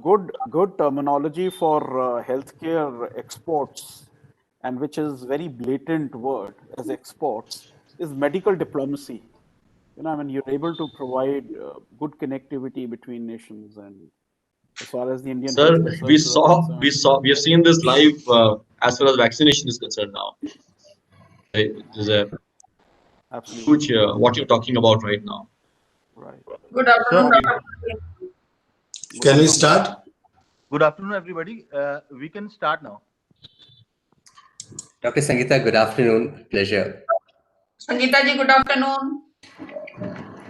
good terminology for healthcare exports, and which is very blatant word as exports, is medical diplomacy. I mean, you're able to provide good connectivity between nations, and as far as the Indian Sir, healthcare services are concerned, we have seen this live as far as vaccination is concerned now. There's a absolutely huge what you're talking about right now. right. Good afternoon, So, Dr. Can we start? Good afternoon, everybody. We can start now. Dr. Sangeeta, good afternoon. Pleasure. Sangeeta ji, good afternoon.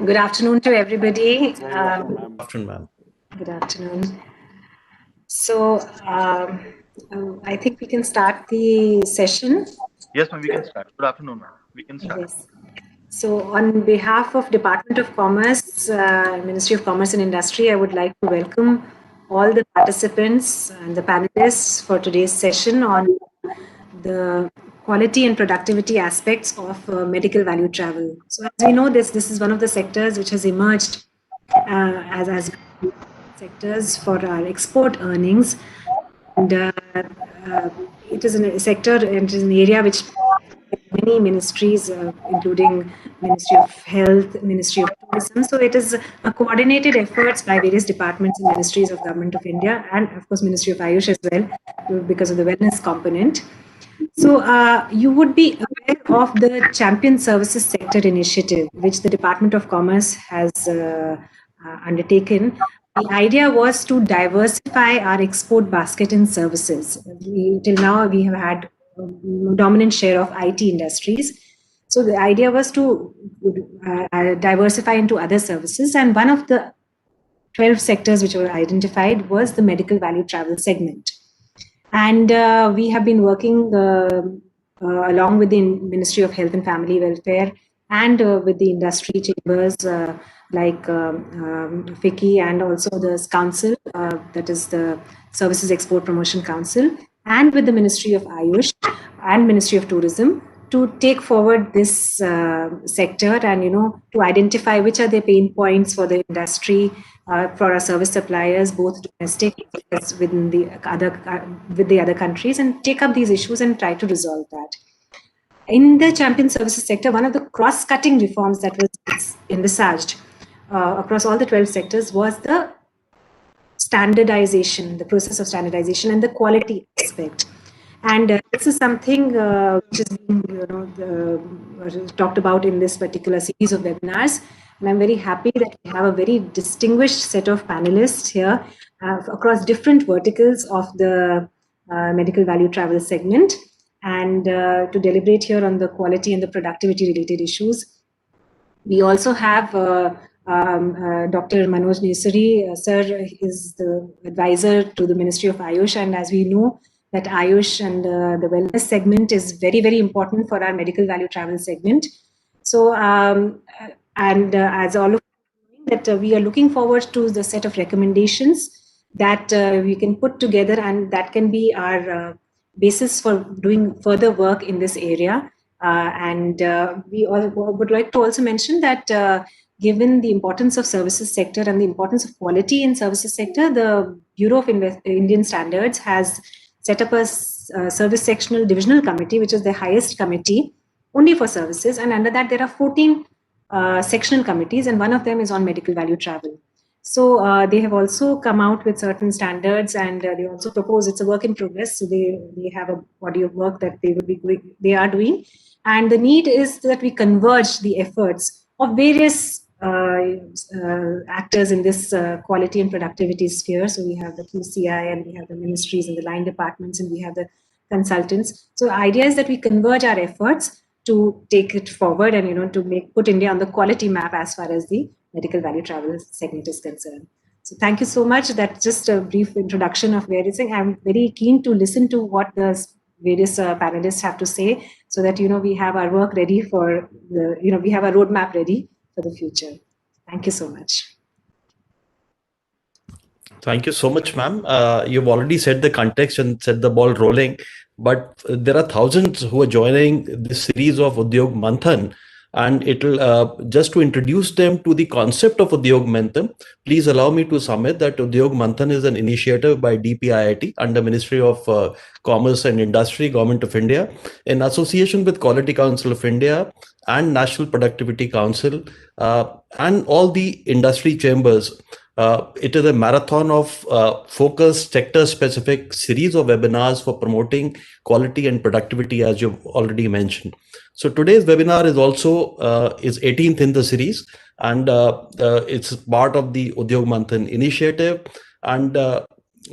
Good afternoon to everybody. Very welcome, ma'am. Afternoon, ma'am. Good afternoon. So I think we can start the session. Yes, ma'am, we can start. Good afternoon, ma'am. We can start. Yes. So on behalf of Department of Commerce, Ministry of Commerce and Industry, I would like to welcome all the participants and the panelists for today's session on the quality and productivity aspects of medical value travel. So as we know, this is one of the sectors which has emerged as sectors for our export earnings, and it is a sector and it is an area which many ministries, including Ministry of Health, Ministry of Tourism. So it is a coordinated efforts by various departments and ministries of Government of India, and of course Ministry of Ayush as well, because of the wellness component. So you would be aware of the Champion Services Sector Initiative, which the Department of Commerce has undertaken. The idea was to diversify our export basket in services. Till now, we have had a dominant share of IT industries. So the idea was to diversify into other services. And one of the 12 sectors which were identified was the medical value travel segment. And we have been working along with the Ministry of Health and Family Welfare and with the industry chambers like FICCI and also the council, that is the Services Export Promotion Council, and with the Ministry of Ayush and Ministry of Tourism to take forward this sector and, to identify which are the pain points for the industry, for our service suppliers, both domestic as within with the other countries, and take up these issues and try to resolve that. In the Champion Services sector, one of the cross-cutting reforms that was envisaged across all the 12 sectors was the standardization, the process of standardization and the quality aspect. And this is something which is being talked about in this particular series of webinars. And I'm very happy that we have a very distinguished set of panelists here across different verticals of the medical value travel segment, and to deliberate here on the quality and the productivity related issues. We also have Dr. Manoj Nesari, sir is the advisor to the Ministry of Ayush, and as we know that Ayush and the wellness segment is very, very important for our medical value travel segment. So, as all of you know, that we are looking forward to the set of recommendations that we can put together, and that can be our basis for doing further work in this area. We all would like to also mention that given the importance of services sector and the importance of quality in services sector, the Bureau of Indian Standards has set up a service sectional divisional committee, which is the highest committee only for services. And under that, there are 14 sectional committees, and one of them is on medical value travel. So they have also come out with certain standards, and they also propose, it's a work in progress. So they have a body of work that they are doing. And the need is that we converge the efforts of various actors in this quality and productivity sphere. So we have the QCI, and we have the ministries and the line departments, and we have the consultants. So the idea is that we converge our efforts to take it forward and to put India on the quality map as far as the medical value travel segment is concerned. So thank you so much. That's just a brief introduction of various things. I'm very keen to listen to what the various panelists have to say, so that we have our work ready for the we have a roadmap ready for the future. Thank you so much. Thank you so much, ma'am. You've already set the context and set the ball rolling, but there are thousands who are joining this series of Udyog Manthan. And it'll just to introduce them to the concept of Udyog Manthan, please allow me to submit that Udyog Manthan is an initiative by DPIIT under Ministry of Commerce and Industry, Government of India, in association with Quality Council of India and National Productivity Council and all the industry chambers. It is a marathon of focused sector-specific series of webinars for promoting quality and productivity, as you've already mentioned. So today's webinar is also is 18th in the series, and it's part of the Udyog Manthan initiative. And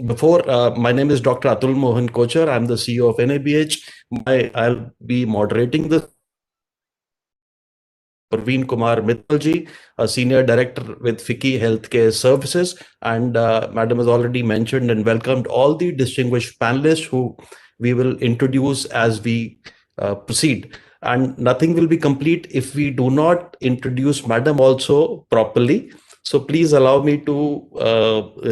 before, my name is Dr. Atul Mohan Kochar. I'm the CEO of NABH. I'll be moderating this. Parveen Kumar Mittalji, a Senior Director with FICCI Healthcare Services. And Madam has already mentioned and welcomed all the distinguished panelists who we will introduce as we proceed. And nothing will be complete if we do not introduce Madam also properly. So please allow me to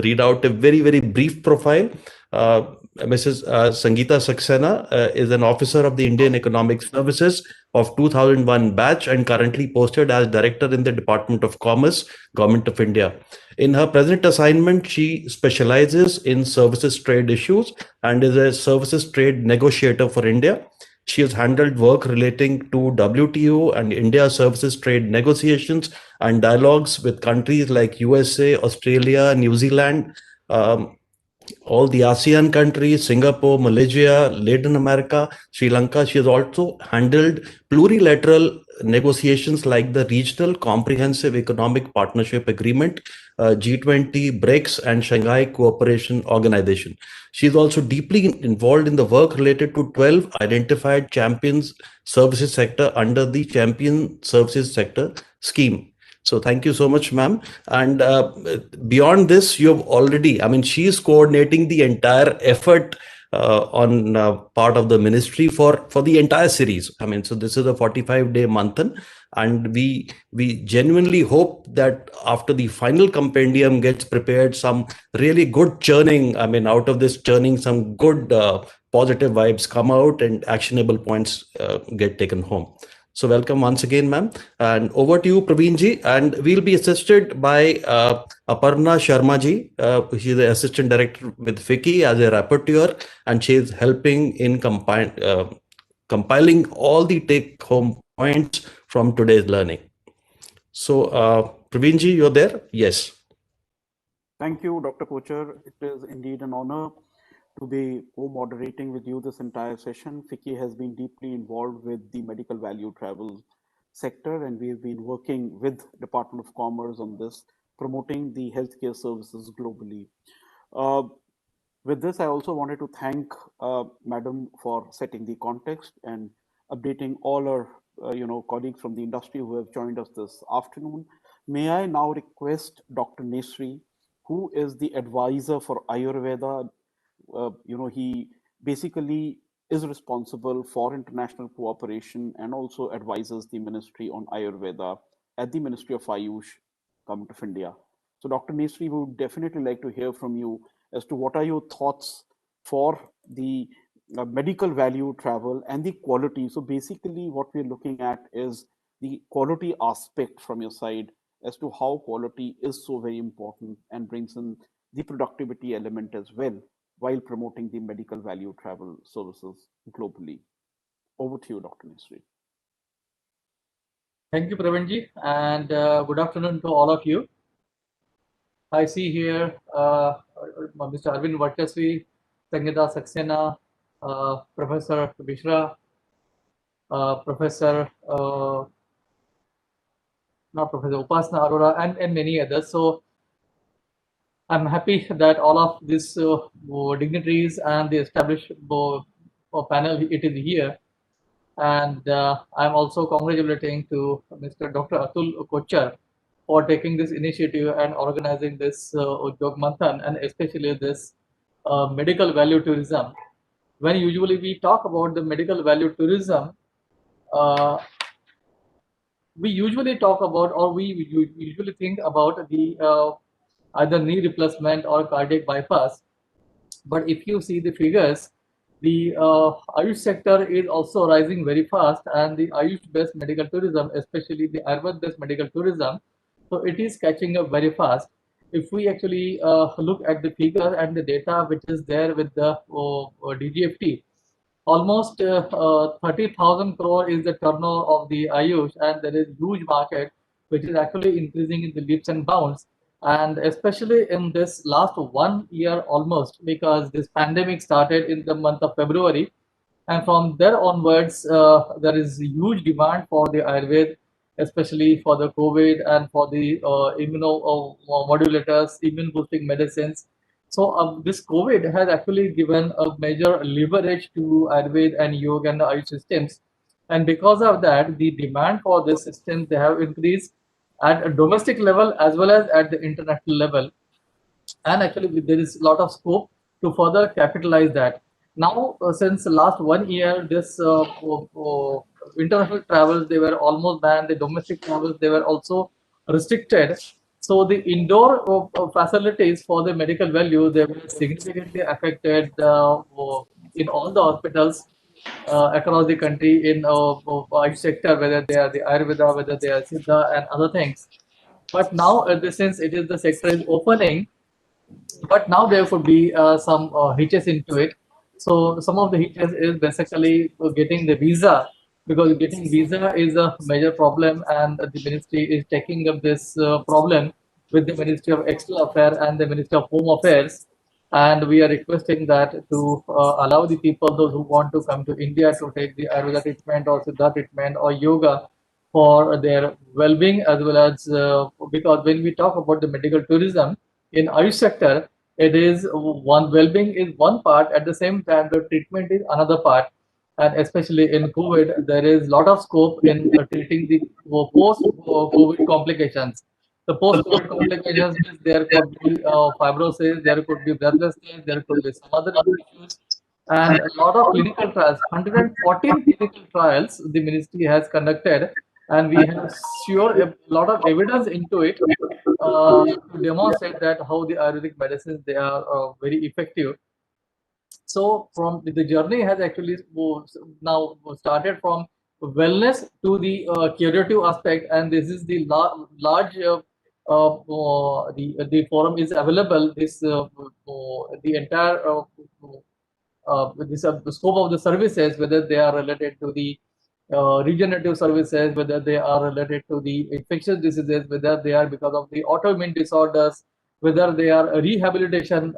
read out a very, very brief profile. Mrs. Sangeeta Saxena is an officer of the Indian Economic Services of 2001 batch and currently posted as Director in the Department of Commerce, Government of India. In her present assignment, she specializes in services trade issues and is a services trade negotiator for India. She has handled work relating to WTO and India services trade negotiations and dialogues with countries like USA, Australia, New Zealand, all the ASEAN countries, Singapore, Malaysia, Latin America, Sri Lanka. She has also handled plurilateral negotiations like the Regional Comprehensive Economic Partnership Agreement, G20, BRICS, and Shanghai Cooperation Organization. She is also deeply involved in the work related to 12 identified champions services sector under the Champion Services Sector scheme. So thank you so much, ma'am. And beyond this, you've already, I mean, she is coordinating the entire effort on part of the ministry for the entire series. I mean, so this is a 45-day manthan, and we genuinely hope that after the final compendium gets prepared, some really good churning, I mean, out of this churning, some good positive vibes come out and actionable points get taken home. So welcome once again, ma'am. And over to you, Praveen ji. And we'll be assisted by Aparna Sharma ji. She's the Assistant Director with FICCI as a rapporteur, and she is helping in compiling all the take-home points from today's learning. So Praveen ji, you're there? Yes. Thank you, Dr. Kochar. It is indeed an honor to be co-moderating with you this entire session. FICCI has been deeply involved with the medical value travel sector, and we've been working with Department of Commerce on this, promoting the healthcare services globally. With this, I also wanted to thank Madam for setting the context and updating all our colleagues from the industry who have joined us this afternoon. May I now request Dr. Nesri, who is the advisor for Ayurveda. He basically is responsible for international cooperation and also advises the Ministry on Ayurveda at the Ministry of Ayush, Government of India. So Dr. Nesri, we would definitely like to hear from you as to what are your thoughts for the medical value travel and the quality. So basically what we're looking at is the quality aspect from your side as to how quality is so very important and brings in the productivity element as well, while promoting the medical value travel services globally. Over to you, Dr. Nesri. Thank you, Praveenji, and good afternoon to all of you. I see here Mr. Arvind Vatkasvi, Sangeeta Saxena, Professor Bishra, Professor Upasana Arora, and many others. So I'm happy that all of these dignitaries and the established panel it is here, and I'm also congratulating to Mr. Dr. Atul Kochar for taking this initiative and organizing this Udyog Manthan, and especially this medical value tourism. When usually we talk about the medical value tourism, we usually talk about, or we usually think about the either knee replacement or cardiac bypass. But if you see the figures, the Ayush sector is also rising very fast, and the Ayush-based medical tourism, especially the Ayurveda-based medical tourism, so it is catching up very fast. If we actually look at the figure and the data which is there with the DGFT, almost 30,000 crore is the turnover of the Ayush, and there is huge market which is actually increasing in the leaps and bounds. And especially in this last 1 year almost, because this pandemic started in the month of February, and from there onwards, there is huge demand for the Ayurveda, especially for the COVID and for the immunomodulators, immune boosting medicines. So this COVID has actually given a major leverage to Ayurveda and Yoga and Ayurveda systems. And because of that, the demand for this system, they have increased at a domestic level as well as at the international level. And actually there is a lot of scope to further capitalize that. Now, since the last 1 year, this international travels, they were almost banned. The domestic travels, they were also restricted. So the indoor facilities for the medical value, they were significantly affected in all the hospitals across the country in each sector, whether they are the Ayurveda, whether they are Siddha and other things. But now, since it is the sector is opening, but now there could be some hitches into it. So some of the hitches is basically getting the visa, because getting visa is a major problem, and the ministry is taking up this problem with the Ministry of External Affairs and the Ministry of Home Affairs. And we are requesting that to allow the people, those who want to come to India to take the Ayurveda treatment or Siddha treatment or yoga for their well-being, as well as because when we talk about the medical tourism in Ayush sector, it is one well-being is one part. At the same time, the treatment is another part, and especially in COVID, there is a lot of scope in treating the post-COVID complications. The post-COVID complications is there could be fibrosis, there could be breathlessness, there could be some other issues, and a lot of clinical trials. 114 clinical trials the ministry has conducted, and we have sure a lot of evidence into it to demonstrate that how the Ayurvedic medicines, they are very effective. So from the journey has actually now started from wellness to the curative aspect, and this is the large the forum is available. This the entire the scope of the services, whether they are related to the regenerative services, whether they are related to the infectious diseases, whether they are because of the autoimmune disorders, whether they are rehabilitation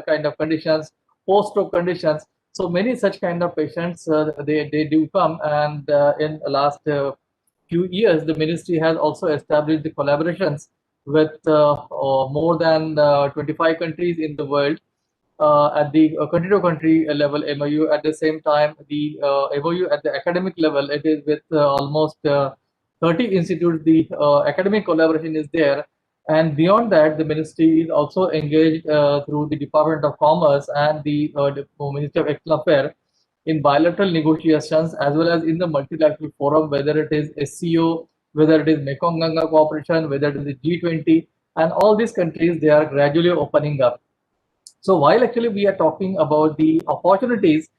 kind of conditions, post-stroke conditions. So many such kind of patients, they do come, and in the last few years, the ministry has also established the collaborations with more than 25 countries in the world at the country to country level MOU. At the same time, the MOU at the academic level, it is with almost 30 institutes. The academic collaboration is there. And beyond that, the ministry is also engaged through the Department of Commerce and the Ministry of External Affairs in bilateral negotiations, as well as in the multilateral forum, whether it is SCO, whether it is Mekong Ganga Cooperation, whether it is the G20, and all these countries, they are gradually opening up. So while actually we are talking about the opportunities,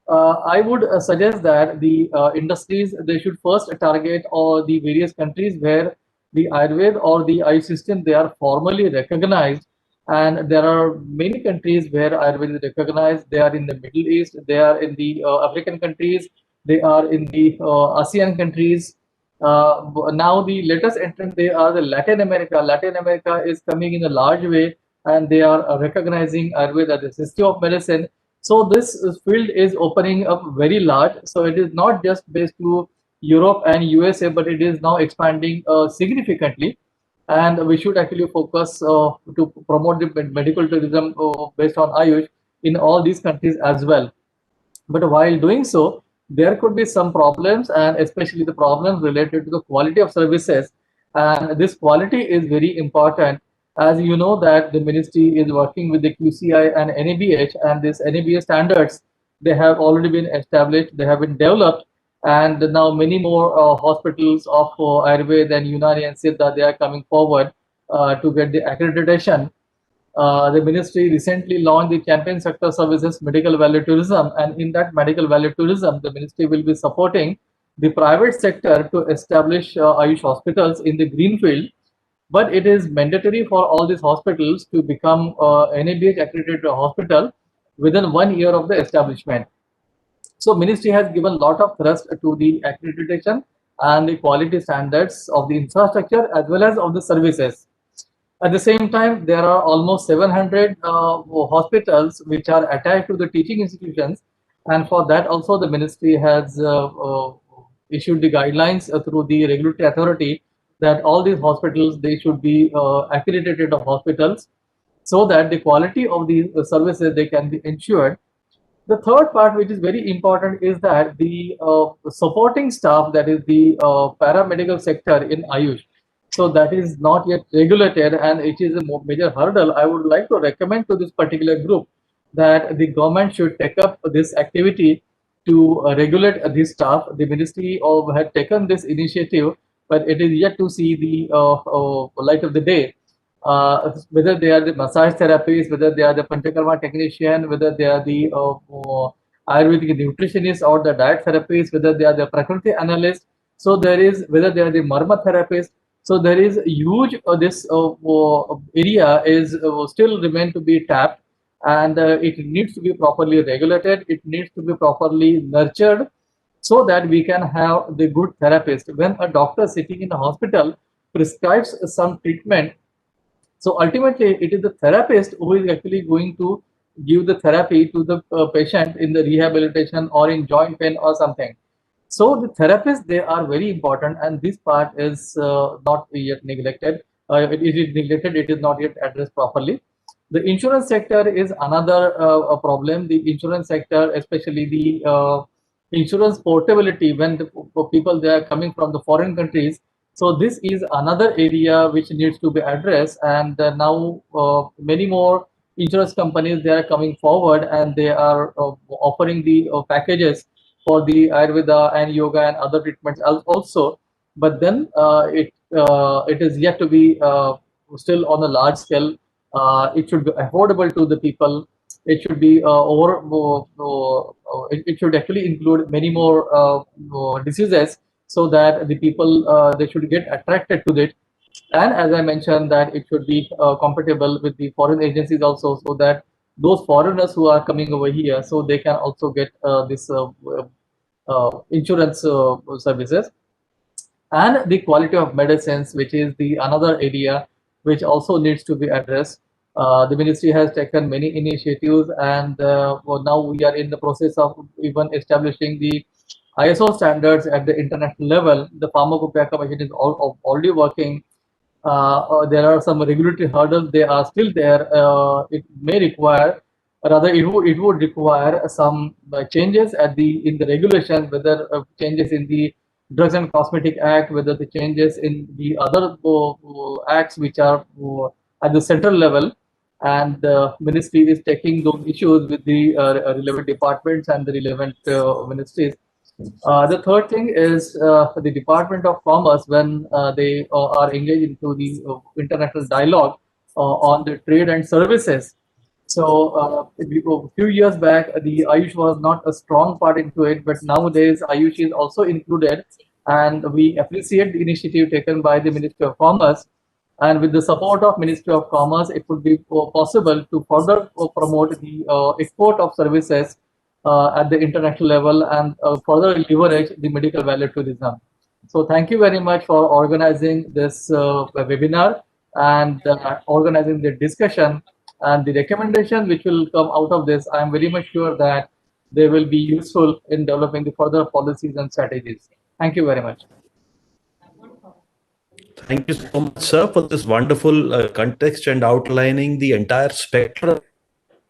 I would suggest that the industries, they should first target all the various countries where the Ayurveda or the Ayush system, they are formally recognized. And there are many countries where Ayurveda is recognized. They are in the Middle East, they are in the African countries, they are in the ASEAN countries. Now the latest entrant, they are the Latin America. Latin America is coming in a large way, and they are recognizing Ayurveda as a system of medicine. So this field is opening up very large. So it is not just based to Europe and USA, but it is now expanding significantly. And we should actually focus to promote the medical tourism based on Ayush in all these countries as well. But while doing so, there could be some problems, and especially the problems related to the quality of services. And this quality is very important. As you know that the ministry is working with the QCI and NABH, and this NABH standards, they have already been established, they have been developed, and now many more hospitals of Ayurveda and Unani and Siddha, they are coming forward to get the accreditation. the ministry recently launched the Champion Sector Services Medical Value Tourism, and in that medical value tourism, the ministry will be supporting the private sector to establish Ayush hospitals in the greenfield. But it is mandatory for all these hospitals to become NABH accredited hospital within 1 year of the establishment. So ministry has given a lot of thrust to the accreditation and the quality standards of the infrastructure as well as of the services. At the same time, there are almost 700 hospitals which are attached to the teaching institutions, and for that also the ministry has issued the guidelines through the regulatory authority that all these hospitals, they should be accredited hospitals so that the quality of the services, they can be ensured. The third part, which is very important, is that the supporting staff, that is the paramedical sector in Ayush, so that is not yet regulated, and it is a major hurdle. I would like to recommend to this particular group that the government should take up this activity to regulate this staff. The ministry had taken this initiative, but it is yet to see the light of the day. Whether they are the massage therapists, whether they are the Panchakarma technician, whether they are the Ayurvedic nutritionist or the diet therapist, whether they are the Prakriti analyst. So there is, whether they are the Marma therapist. So there is a huge, this area is still remain to be tapped, and it needs to be properly regulated. It needs to be properly nurtured so that we can have the good therapist. When a doctor sitting in a hospital prescribes some treatment, so ultimately, it is the therapist who is actually going to give the therapy to the patient in the rehabilitation or in joint pain or something. So the therapists, they are very important, and this part is not yet neglected. It is neglected, it is not yet addressed properly. The insurance sector is another problem. The insurance sector, especially the insurance portability, when the people, they are coming from the foreign countries. So this is another area which needs to be addressed, and now many more insurance companies, they are coming forward and they are offering the packages for the Ayurveda and yoga and other treatments also. But then it is yet to be still on a large scale. It should be affordable to the people. It should be it should actually include many more diseases, so that the people, they should get attracted to it. And as I mentioned, that it should be compatible with the foreign agencies also, so that those foreigners who are coming over here, so they can also get this insurance services. And the quality of medicines, which is the another area which also needs to be addressed. The ministry has taken many initiatives, and well, now we are in the process of even establishing the ISO standards at the international level. The Pharmacopoeia Commission is already working. There are some regulatory hurdles, they are still there. It may require, rather it would require some changes at in the regulations, whether changes in the Drugs and Cosmetic Act, whether the changes in the other acts which are at the central level. And the ministry is taking those issues with the relevant departments and the relevant ministries. The third thing is the Department of Commerce, when they are engaged into the international dialogue on the trade and services. So a few years back, the Ayush was not a strong part into it, but nowadays Ayush is also included, and we appreciate the initiative taken by the Ministry of Commerce. And with the support of Ministry of Commerce, it would be possible to further promote the export of services at the international level, and further leverage the medical value tourism. So thank you very much for organizing this webinar and organizing the discussion, and the recommendation which will come out of this. I am very much sure that they will be useful in developing the further policies and strategies. Thank you very much. Thank you so much, sir, for this wonderful context and outlining the entire spectrum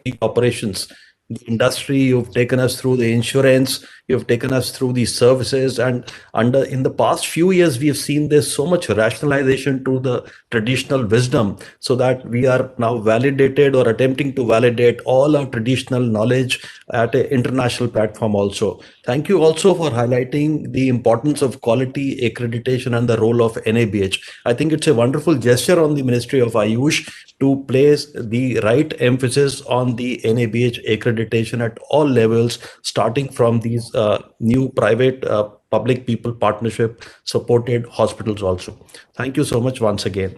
of operations the industry, you've taken us through the insurance, you've taken us through the services, and in the past few years, we have seen there's so much rationalization to the traditional wisdom, so that we are now validated or attempting to validate all our traditional knowledge at an international platform also. Thank you also for highlighting the importance of quality accreditation and the role of NABH. I think it's a wonderful gesture on the Ministry of Ayush to place the right emphasis on the NABH accreditation at all levels, starting from these new private public people partnership supported hospitals also. Thank you so much once again.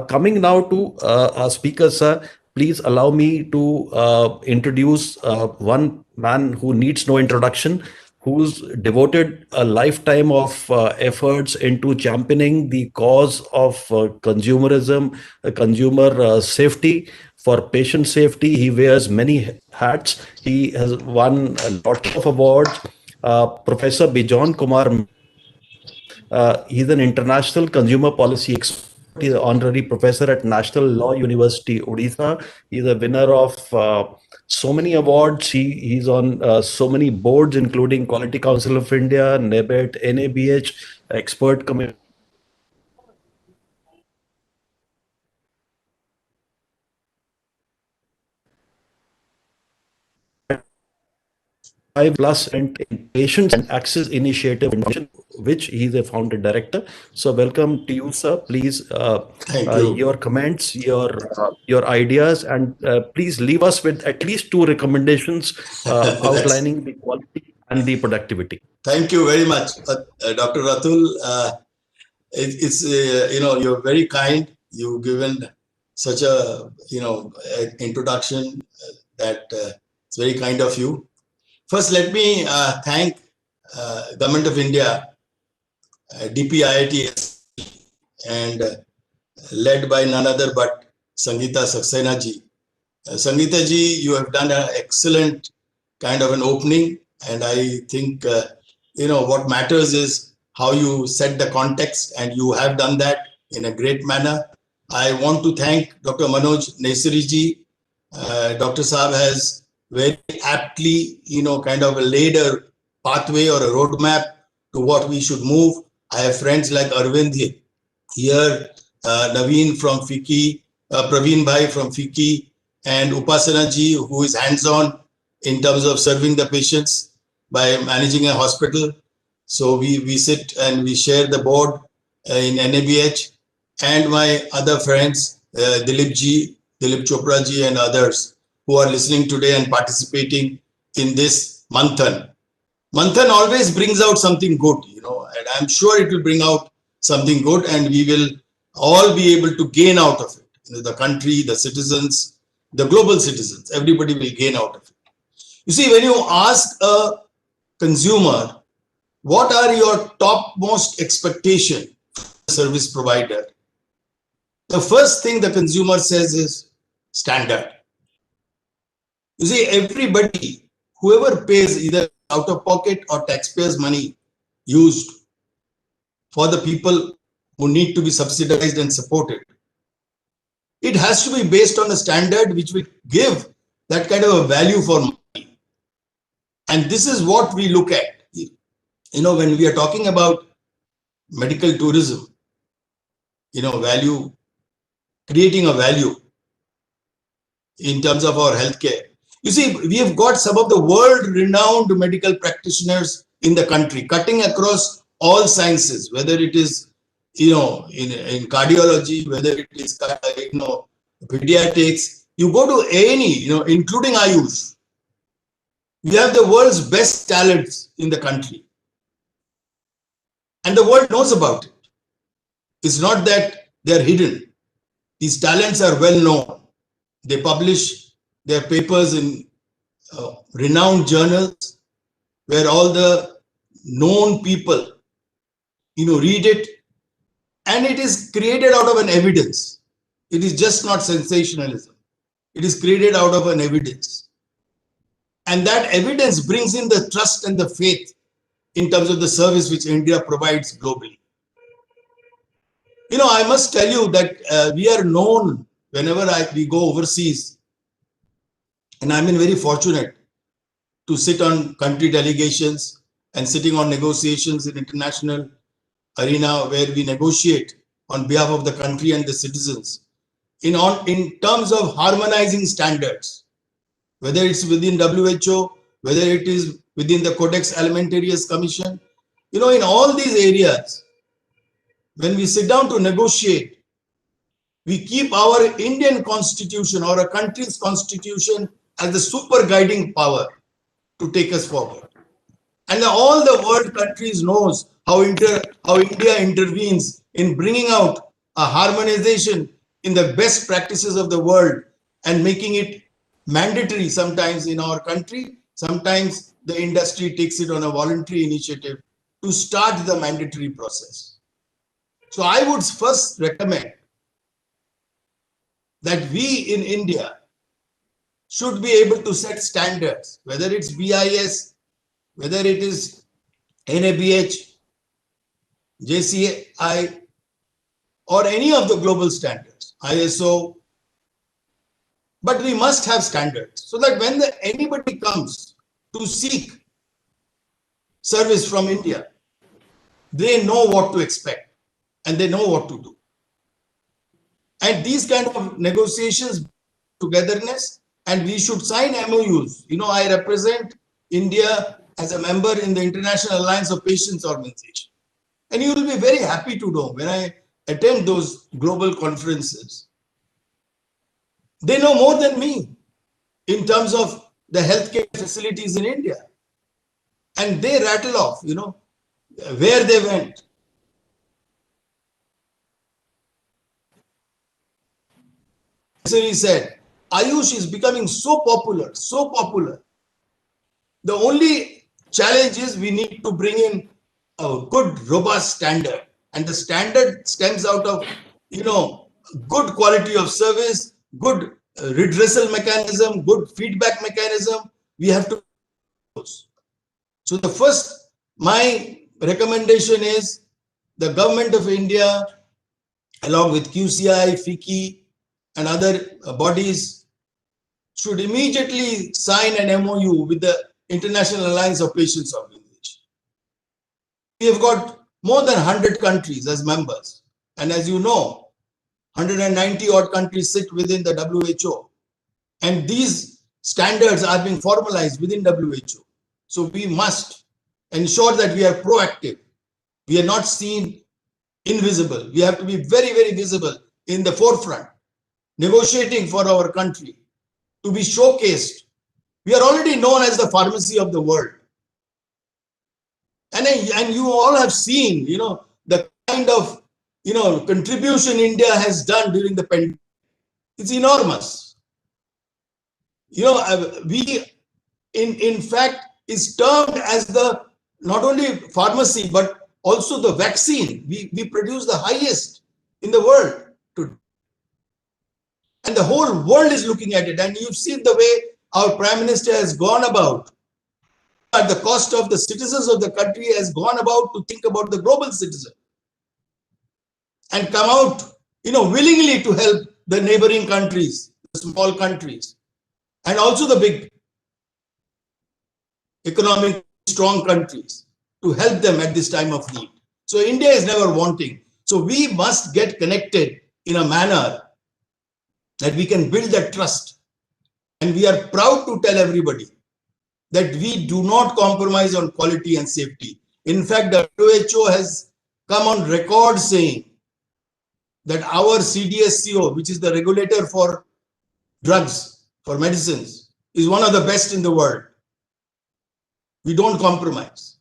Coming now to our speakers, sir, please allow me to introduce one man who needs no introduction, who's devoted a lifetime of efforts into championing the cause of consumerism, consumer safety, for patient safety. He wears many hats. He has won a lot of awards. Professor Bijon Kumar, he's an international consumer policy expert. He's an honorary professor at National Law University, Odisha. He's a winner of so many awards. He's on so many boards, including Quality Council of India, NABET, NABH, Expert Committee. 5+ in Patients and Access Initiative, which he is a founder director. So welcome to you, sir. Please, Thank you. your comments, your ideas, and please leave us with at least 2 recommendations outlining the quality and the productivity. Thank you very much, Dr. Ratul. It's you're very kind. You've given such a introduction that it's very kind of you. First, let me thank Government of India, DPIIT, and led by none other but Sangeeta Saxena ji. Sangeeta ji, you have done an excellent kind of an opening, and I think what matters is how you set the context, and you have done that in a great manner. I want to thank Dr. Manoj Nesari ji. Dr. Saab has very aptly, kind of laid a pathway or a roadmap to what we should move. I have friends like Arvind here, Naveen from FICCI, Praveen Bhai from FICCI, and Upasana ji, who is hands-on in terms of serving the patients by managing a hospital. So we sit and we share the board in NABH, and my other friends, Dilip Chopra ji, and others who are listening today and participating in this Manthan. Manthan always brings out something good, and I'm sure it will bring out something good, and we will all be able to gain out of it. The country, the citizens, the global citizens, everybody will gain out of it. You see, when you ask a consumer, what are your topmost expectation from the service provider? The first thing the consumer says is standard. You see, everybody, whoever pays either out of pocket or taxpayers' money used for the people who need to be subsidized and supported, it has to be based on a standard which will give that kind of a value for money. And this is what we look at. When we are talking about medical tourism, value, creating a value in terms of our healthcare. You see, we have got some of the world-renowned medical practitioners in the country, cutting across all sciences, whether it is, in cardiology, whether it is, pediatrics. You go to A&E, including Ayush. We have the world's best talents in the country. And the world knows about it. It's not that they're hidden. These talents are well known. They publish their papers in renowned journals where all the known people, read it, and it is created out of an evidence. It is just not sensationalism. It is created out of an evidence. And that evidence brings in the trust and the faith in terms of the service which India provides globally. I must tell you that we are known whenever we go overseas, and I've been very fortunate to sit on country delegations and sitting on negotiations in international arena where we negotiate on behalf of the country and the citizens in terms of harmonizing standards, whether it's within WHO, whether it is within the Codex Alimentarius Commission. In all these areas, when we sit down to negotiate, we keep our Indian constitution or a country's constitution as the super guiding power to take us forward. And all the world countries knows how India intervenes in bringing out a harmonization in the best practices of the world and making it mandatory sometimes in our country. Sometimes the industry takes it on a voluntary initiative to start the mandatory process. So I would first recommend that we in India should be able to set standards, whether it's BIS, whether it is NABH, JCI, or any of the global standards, ISO. But we must have standards so that when anybody comes to seek service from India, they know what to expect and they know what to do. And these kind of negotiations, togetherness, and we should sign MOUs. I represent India as a member in the International Alliance of Patients Organization. And you will be very happy to know when I attend those global conferences, they know more than me in terms of the healthcare facilities in India. And they rattle off, where they went. He said, Ayush is becoming so popular, so popular. The only challenge is we need to bring in a good, robust standard. And the standard stems out of, good quality of service, good redressal mechanism, good feedback mechanism. We have to. So my recommendation is the government of India, along with QCI, FICCI, and other bodies, should immediately sign an MOU with the International Alliance of Patients Organization. We have got more than 100 countries as members. And as you know, 190 odd countries sit within the WHO. And these standards are being formalized within WHO. So we must ensure that we are proactive. We are not seen invisible. We have to be very, very visible in the forefront, negotiating for our country, to be showcased. We are already known as the pharmacy of the world. And you all have seen, the kind of, contribution India has done during the pandemic. It's enormous. We, in fact, is termed as the, not only pharmacy, but also the vaccine. We produce the highest in the world today. And the whole world is looking at it. And you've seen the way our Prime Minister has gone about, at the cost of the citizens of the country, has gone about to think about the global citizen and come out, willingly to help the neighboring countries, the small countries, and also the big economic strong countries, to help them at this time of need. So India is never wanting. So we must get connected in a manner that we can build that trust. And we are proud to tell everybody that we do not compromise on quality and safety. In fact, the WHO has come on record saying that our CDSCO, which is the regulator for drugs, for medicines, is one of the best in the world. We don't compromise.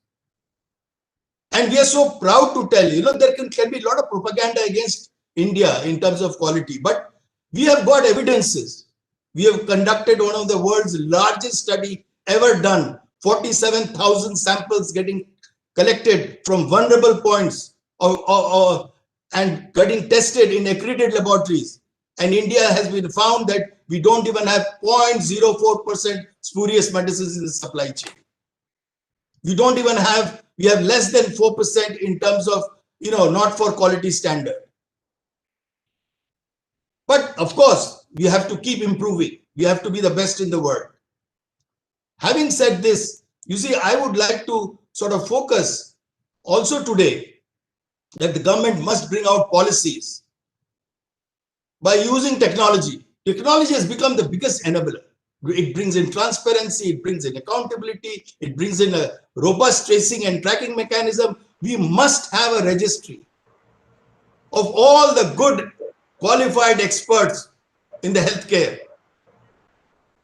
And we are so proud to tell there can be a lot of propaganda against India in terms of quality, but we have got evidences. We have conducted one of the world's largest study ever done, 47,000 samples getting collected from vulnerable points and getting tested in accredited laboratories. And India has been found that we don't even have 0.04% spurious medicines in the supply chain. We don't even have, we have less than 4% in terms of, not for quality standard. But of course, we have to keep improving. We have to be the best in the world. Having said this, you see, I would like to sort of focus also today that the government must bring out policies by using technology. Technology has become the biggest enabler. It brings in transparency, it brings in accountability, it brings in a robust tracing and tracking mechanism. We must have a registry of all the good qualified experts in the healthcare,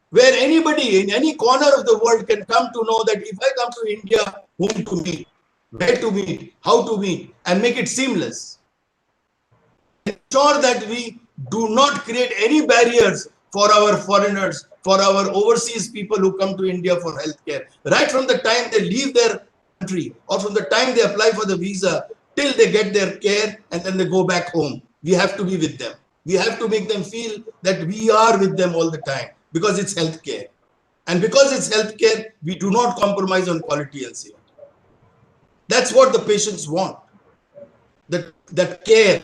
where anybody in any corner of the world can come to know that if I come to India, whom to meet, where to meet, how to meet, and make it seamless. Ensure that we do not create any barriers for our foreigners, for our overseas people who come to India for healthcare. Right from the time they leave their country or from the time they apply for the visa till they get their care and then they go back home, we have to be with them. We have to make them feel that we are with them all the time because it's healthcare. And because it's healthcare, we do not compromise on quality and safety. That's what the patients want. That care,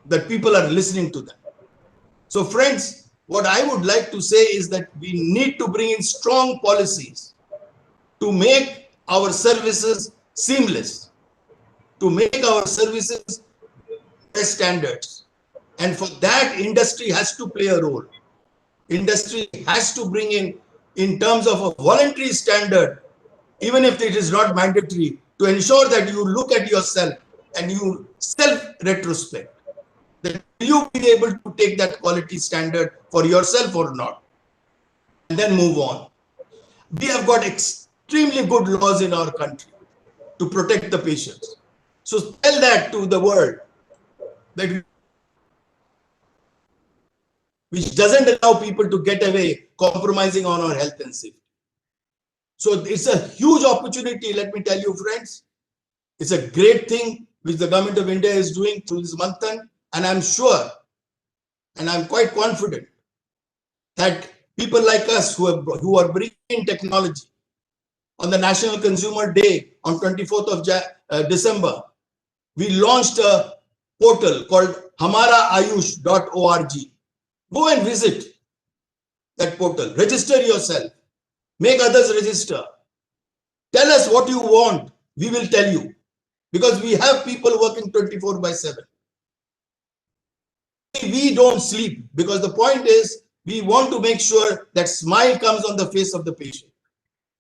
that people are listening to them. So friends, what I would like to say is that we need to bring in strong policies to make our services seamless, to make our services best standards. And for that, industry has to play a role. Industry has to bring in terms of a voluntary standard, even if it is not mandatory, to ensure that you look at yourself and you self-retrospect. That will you be able to take that quality standard for yourself or not? And then move on. We have got extremely good laws in our country to protect the patients. So tell that to the world, that which doesn't allow people to get away compromising on our health and safety. So it's a huge opportunity, let me tell you, friends. It's a great thing which the government of India is doing through this Manthan, and I'm sure, and I'm quite confident that people like us who are bringing in technology on the National Consumer Day on 24th of December, we launched a portal called hamaraayush.org. Go and visit that portal. Register yourself. Make others register. Tell us what you want. We will tell you. Because we have people working 24/7. We don't sleep, because the point is we want to make sure that smile comes on the face of the patient.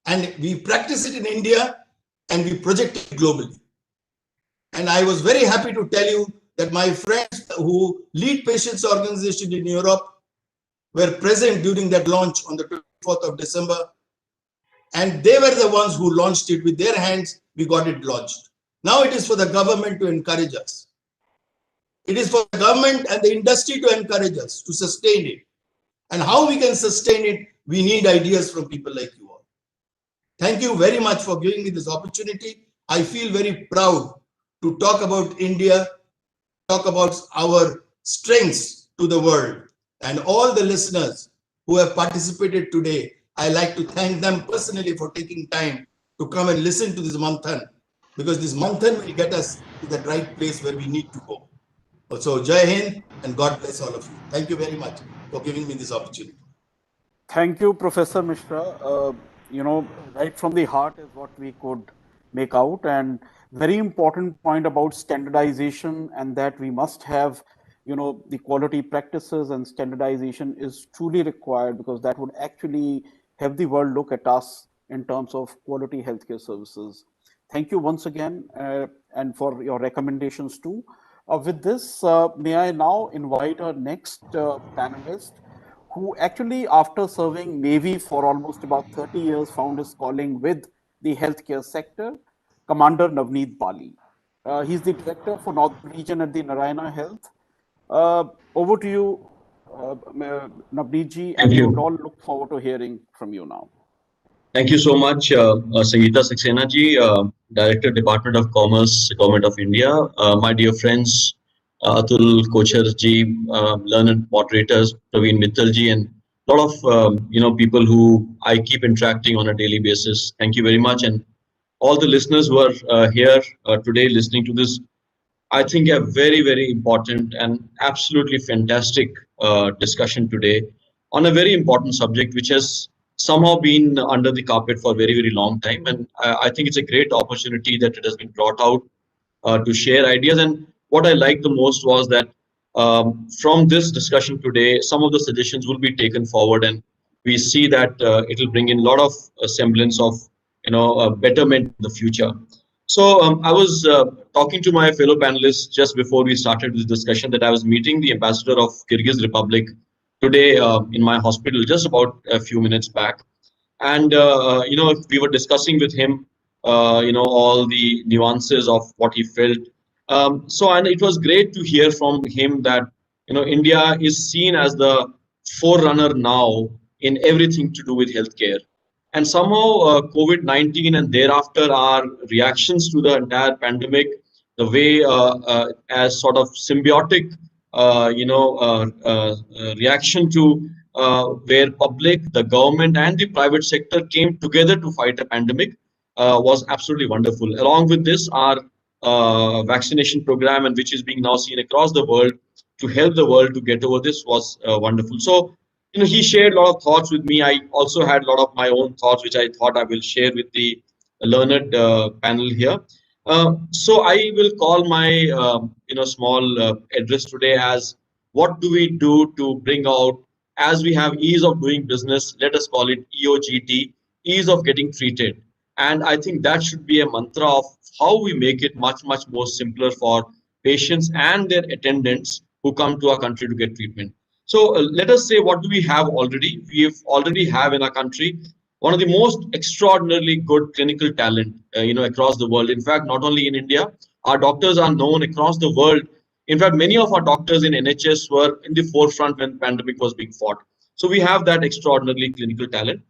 And we practice it in India and we project it globally. And I was very happy to tell you that my friends who lead patients organization in Europe were present during that launch on the 24th of December. And they were the ones who launched it with their hands. We got it launched. Now it is for the government to encourage us. It is for the government and the industry to encourage us to sustain it. And how we can sustain it, we need ideas from people like you all. Thank you very much for giving me this opportunity. I feel very proud to talk about India, talk about our strengths to the world. And all the listeners who have participated today, I like to thank them personally for taking time to come and listen to this Manthan, because this Manthan will get us to the right place where we need to go. So Jai Hind and God bless all of you. Thank you very much for giving me this opportunity. Thank you, Professor Mishra. Right from the heart is what we could make out, and very important point about standardization, and that we must have, the quality practices, and standardization is truly required, because that would actually have the world look at us in terms of quality healthcare services. Thank you once again, and for your recommendations too. With this, may I now invite our next panelist, who actually, after serving Navy for almost about 30 years, found his calling with the healthcare sector, Commander Navneet Bali. He's the Director for Northern Region at the Narayana Health. Over to you, Navneet ji, and we would all look forward to hearing from you now. Thank you so much, Sangeeta Saxena ji, Director, Department of Commerce, Government of India. My dear friends, Atul Kochar ji, learned moderators, Praveen Mittal ji, and a lot of people who I keep interacting on a daily basis. Thank you very much, and all the listeners who are here today listening to this. I think a very, very important and absolutely fantastic discussion today on a very important subject, which has somehow been under the carpet for a very, very long time. And I think it's a great opportunity that it has been brought out to share ideas. And what I liked the most was that from this discussion today, some of the suggestions will be taken forward, and we see that it will bring in a lot of semblance of betterment in the future. So I was talking to my fellow panelists just before we started this discussion that I was meeting the ambassador of Kyrgyz Republic today in my hospital just about a few minutes back. And we were discussing with him all the nuances of what he felt. And it was great to hear from him that India is seen as the forerunner now in everything to do with healthcare. And somehow COVID-19 and thereafter our reactions to the entire pandemic, the way as sort of symbiotic reaction to where public, the government and the private sector came together to fight a pandemic was absolutely wonderful. Along with this, our vaccination program, and which is being now seen across the world to help the world to get over this, was wonderful. So, he shared a lot of thoughts with me. I also had a lot of my own thoughts, which I thought I will share with the learned panel here. So I will call my small address today as what do we do to bring out, as we have ease of doing business, let us call it EOGT, ease of getting treated. And I think that should be a mantra of how we make it much, much more simpler for patients and their attendants who come to our country to get treatment. So let us say, what do we have already? We already have in our country one of the most extraordinarily good clinical talent, across the world. In fact, not only in India, our doctors are known across the world. In fact, many of our doctors in NHS were in the forefront when pandemic was being fought. So we have that extraordinarily clinical talent.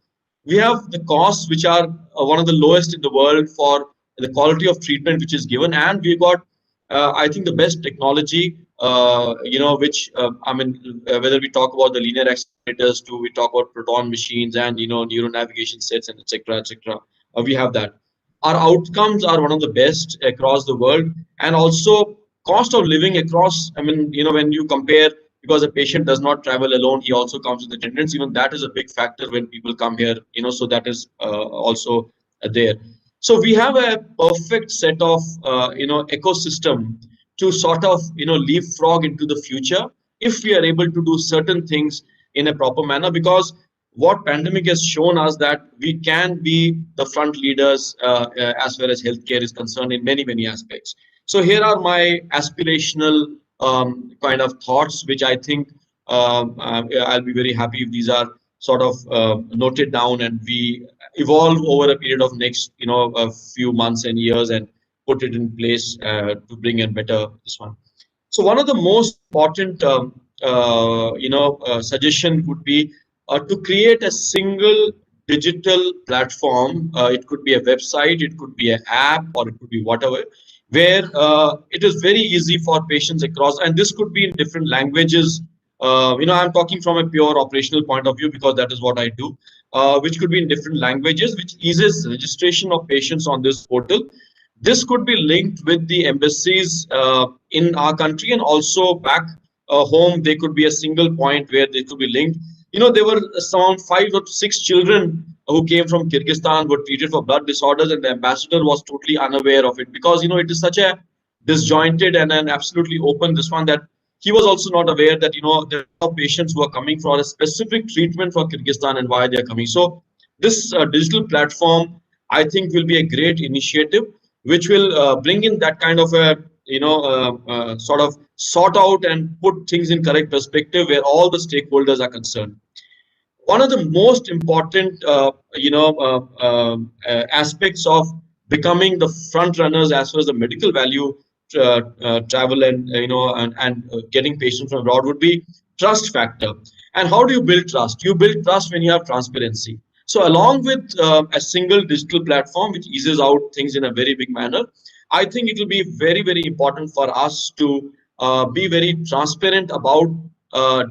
We have the costs, which are one of the lowest in the world for the quality of treatment which is given, and we got, I think, the best technology. Whether we talk about the linear accelerators, to we talk about proton machines and neuro navigation sets and etc. etc. We have that. Our outcomes are one of the best across the world, and also cost of living across. When you compare, because a patient does not travel alone, he also comes with attendants. Even that is a big factor when people come here. So that is also there. So we have a perfect set of ecosystem to sort of leapfrog into the future if we are able to do certain things in a proper manner, because what pandemic has shown us that we can be the front leaders as far as healthcare is concerned in many aspects. So here are my aspirational kind of thoughts, which I think I'll be very happy if these are sort of noted down and we evolve over a period of next a few months and years and put it in place to bring in better this one. So one of the most important suggestion would be to create a single digital platform. It could be a website, it could be an app, or it could be whatever, where it is very easy for patients across, and this could be in different languages. I'm talking from a pure operational point of view because that is what I do, which could be in different languages, which eases registration of patients on this portal. This could be linked with the embassies in our country, and also back home, there could be a single point where they could be linked. There were around 5 or 6 children who came from Kyrgyzstan, were treated for blood disorders, and the ambassador was totally unaware of it, because it is such a disjointed and an absolutely open this one, that he was also not aware that there are patients who are coming for a specific treatment for Kyrgyzstan and why they are coming. So this digital platform, I think, will be a great initiative, which will bring in that kind of a sort of sort out and put things in correct perspective where all the stakeholders are concerned. One of the most important aspects of becoming the front runners as far as the medical value travel and getting patients from abroad would be trust factor. And how do you build trust? You build trust when you have transparency. So along with a single digital platform which eases out things in a very big manner, I think it will be very important for us to be very transparent about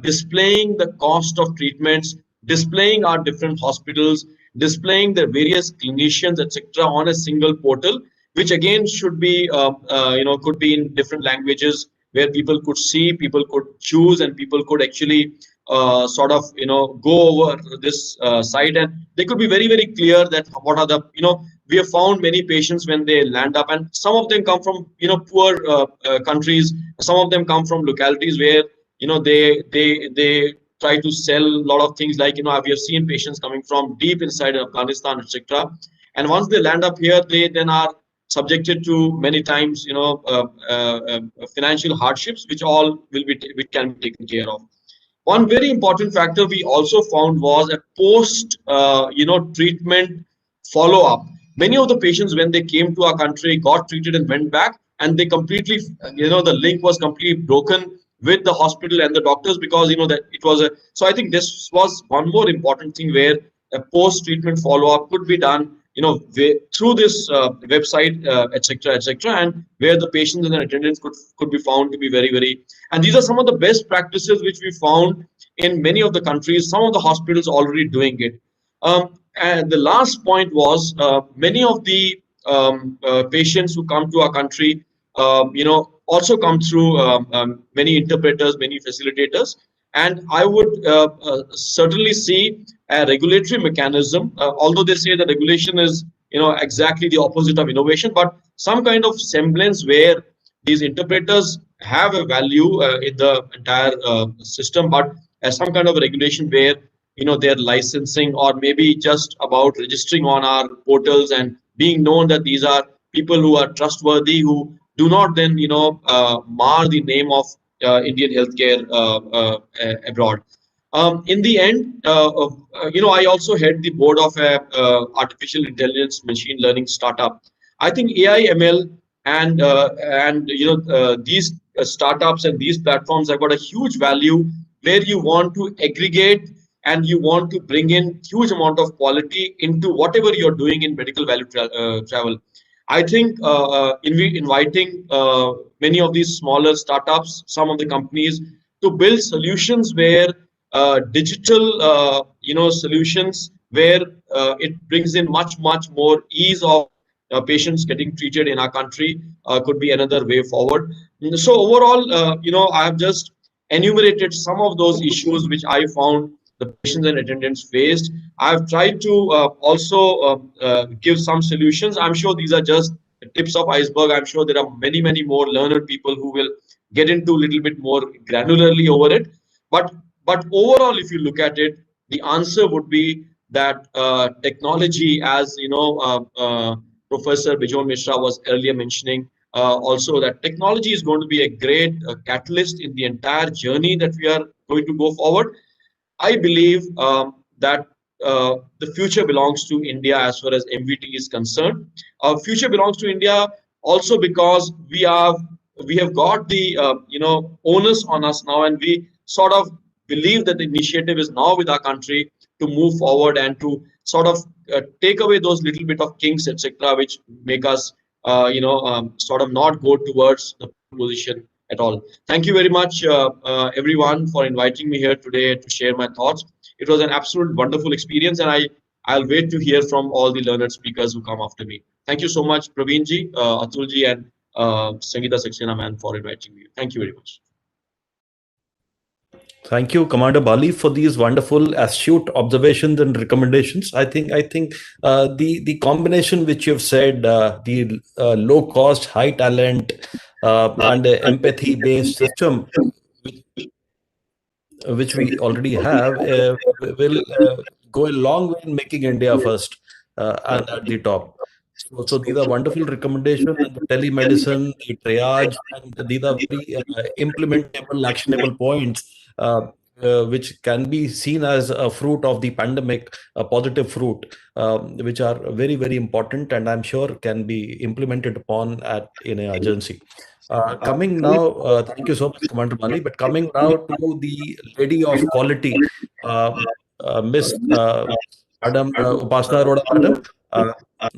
displaying the cost of treatments, displaying our different hospitals, displaying the various clinicians, etc., on a single portal, which again should be could be in different languages, where people could see, people could choose, and people could actually sort of go over this site, and they could be very, very clear that what are the we have found many patients when they land up, and some of them come from poor countries. Some of them come from localities where they try to sell a lot of things, like we have seen patients coming from deep inside Afghanistan, etc. And once they land up here, they then are subjected to many times financial hardships, which all which can be taken care of. One very important factor we also found was a post treatment follow up. Many of the patients, when they came to our country, got treated and went back, and they completely the link was completely broken with the hospital and the doctors, because that it was a. So I think this was one more important thing, where a post treatment follow up could be done through this website, etc., etc., and where the patients and the attendants could be found to be very, very. And these are some of the best practices which we found in many of the countries. Some of the hospitals already doing it. And the last point was, many of the patients who come to our country, also come through many interpreters, many facilitators, and I would certainly see a regulatory mechanism. Although they say that regulation is exactly the opposite of innovation, but some kind of semblance where these interpreters have a value in the entire system, but as some kind of regulation where their licensing, or maybe just about registering on our portals and being known that these are people who are trustworthy, who do not then mar the name of Indian healthcare abroad. In the end, I also head the board of a artificial intelligence machine learning startup. I think AI ML and these startups and these platforms have got a huge value, where you want to aggregate and you want to bring in huge amount of quality into whatever you're doing in medical value travel. I think inviting many of these smaller startups, some of the companies, to build solutions where digital solutions, where it brings in much more ease of patients getting treated in our country, could be another way forward. So overall, I have just enumerated some of those issues which I found the patients and attendants faced. I've tried to also give some solutions. I'm sure these are just the tips of iceberg. I'm sure there are many more learned people who will get into a little bit more granularly over it. But overall, if you look at it, the answer would be that technology, as Professor Bijon Mishra was earlier mentioning, also that technology is going to be a great catalyst in the entire journey that we are going to go forward. I believe that the future belongs to India as far as MVT is concerned. Future belongs to India also because we have got the onus on us now, and we sort of believe that the initiative is now with our country to move forward and to sort of take away those little bit of kinks, etc., which make us sort of not go towards the position at all. Thank you very much, everyone, for inviting me here today to share my thoughts. It was an absolute wonderful experience, and I'll wait to hear from all the learned speakers who come after me. Thank you so much, Praveenji, Atulji, and Sangeeta Saxena, man, for inviting me. Thank you very much. Thank you, Commander Bali, for these wonderful, astute observations and recommendations. I think the combination which you've said, the low cost, high talent, and empathy-based system, which we already have, will go a long way in making India first and at the top. So these are wonderful recommendations, and the telemedicine, the triage, and these are very implementable, actionable points, which can be seen as a fruit of the pandemic, a positive fruit, which are very, very important, and I'm sure can be implemented upon in an urgency. Coming now, thank you so much, Commander Bali, but coming now to the lady of quality, Miss Madam Upasana Arora, Madam.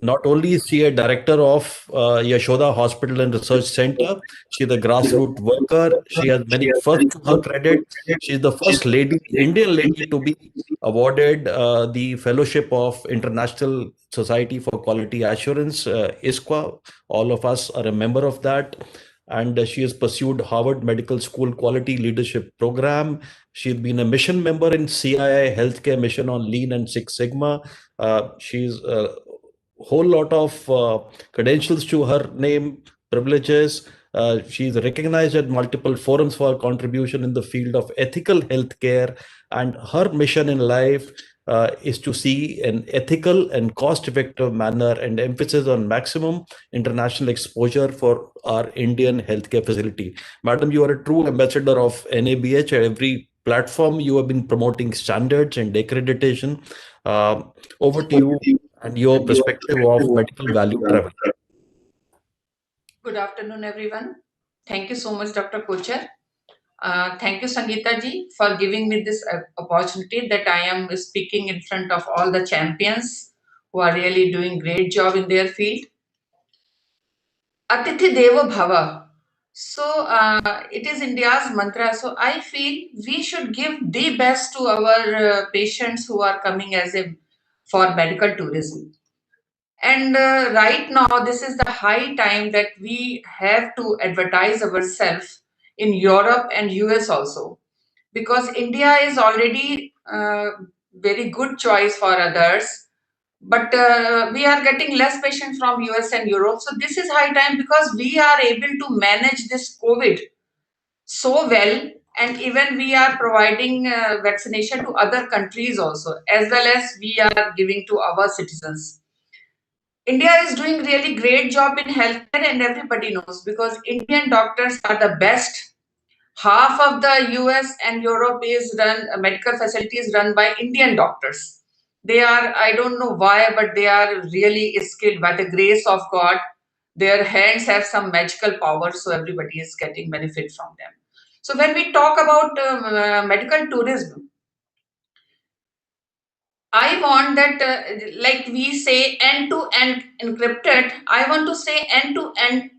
Not only is she a director of Yashoda Hospital and Research Center, she's a grassroots worker. She has many firsts to her credit. She's the first lady, Indian lady, to be awarded the fellowship of International Society for Quality Assurance, ISQA. All of us are a member of that. and she has pursued Harvard Medical School Quality Leadership Program. She's been a mission member in CII Healthcare Mission on Lean and Six Sigma. She's a whole lot of credentials to her name, privileges. She's recognized at multiple forums for her contribution in the field of ethical healthcare, and her mission in life is to see an ethical and cost-effective manner and emphasis on maximum international exposure for our Indian healthcare facility. Madam, you are a true ambassador of NABH. At every platform, you have been promoting standards and accreditation. Over to you and your perspective of medical value travel. Good afternoon, everyone. Thank you so much, Dr. Kochar. Thank you, Sangeeta ji, for giving me this opportunity that I am speaking in front of all the champions who are really doing great job in their field. Atithi Devo Bhava. So it is India's mantra. So I feel we should give the best to our patients who are coming for medical tourism. And right now, this is the high time that we have to advertise ourselves in Europe and US also, because India is already very good choice for others, but we are getting less patients from US and Europe. So this is high time, because we are able to manage this COVID so well, and even we are providing vaccination to other countries also, as well as we are giving to our citizens. India is doing really great job in healthcare, and everybody knows, because Indian doctors are the best. Half of the US and Europe is run, medical facilities run by Indian doctors. They are, I don't know why, but they are really skilled by the grace of God. Their hands have some magical power, so everybody is getting benefit from them. So when we talk about medical tourism, I want that, like we say, end-to-end encrypted, I want to say end-to-end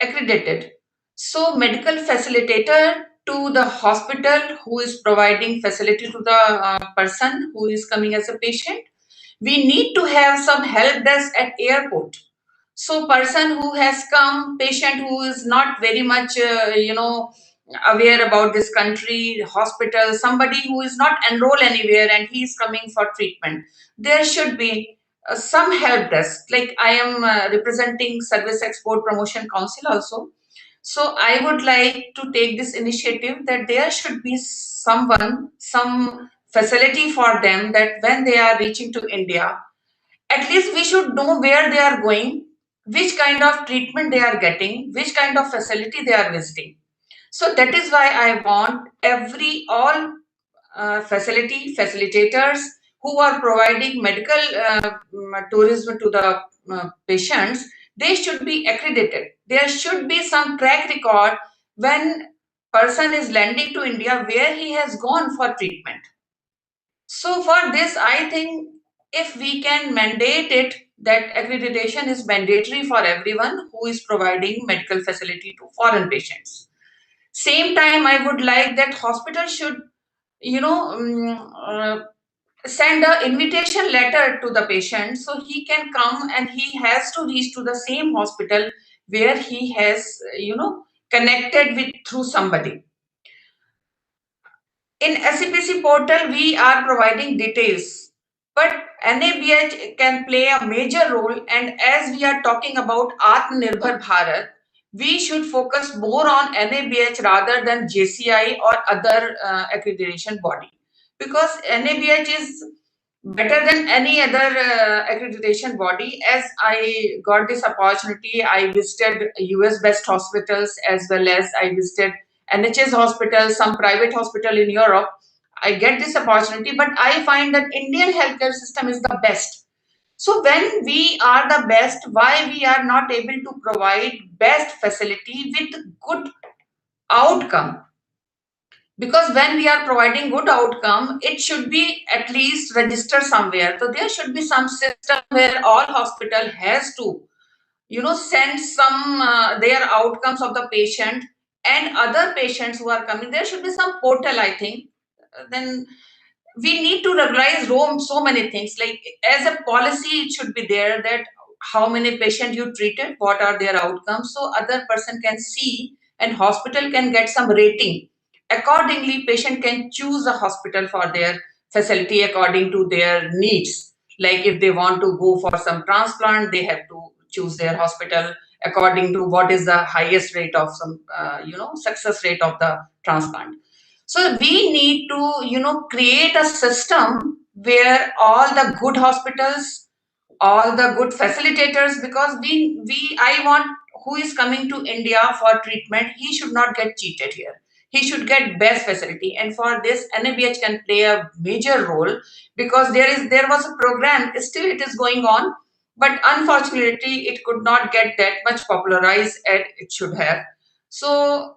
accredited. So medical facilitator to the hospital who is providing facility to the person who is coming as a patient. We need to have some help desk at airport. So person who has come, patient who is not very much, aware about this country, hospital, somebody who is not enrolled anywhere and he is coming for treatment. There should be some help desk. Like I am representing Service Export Promotion Council also. So I would like to take this initiative that there should be someone, some facility for them, that when they are reaching to India, at least we should know where they are going, which kind of treatment they are getting, which kind of facility they are visiting. So that is why I want all facilitators who are providing medical tourism to the patients, they should be accredited. There should be some track record when person is landing to India, where he has gone for treatment. So for this, I think if we can mandate it, that accreditation is mandatory for everyone who is providing medical facility to foreign patients. Same time, I would like that hospital should, send an invitation letter to the patient, so he can come and he has to reach to the same hospital where he has, connected with through somebody. In SCPC portal, we are providing details, but NABH can play a major role. And as we are talking about Atmanirbhar Bharat, we should focus more on NABH rather than JCI or other accreditation body, because NABH is better than any other accreditation body. As I got this opportunity, I visited US best hospitals, as well as I visited NHS hospital, some private hospital in Europe. I get this opportunity, but I find that Indian healthcare system is the best. So when we are the best, why we are not able to provide best facility with good outcome? Because when we are providing good outcome, it should be at least registered somewhere. So there should be some system where all hospital has to, send some their outcomes of the patient and other patients who are coming. There should be some portal, I think. Then we need to regularize Rome so many things. Like as a policy, it should be there that how many patients you treated, what are their outcomes, so other person can see and hospital can get some rating. Accordingly, patient can choose a hospital for their facility according to their needs. Like if they want to go for some transplant, they have to choose their hospital according to what is the highest rate of some, success rate of the transplant. So we need to, create a system where all the good hospitals, all the good facilitators, because I want who is coming to India for treatment, he should not get cheated here. He should get best facility, and for this NABH can play a major role, because there was a program, still it is going on, but unfortunately it could not get that much popularized as it should have. So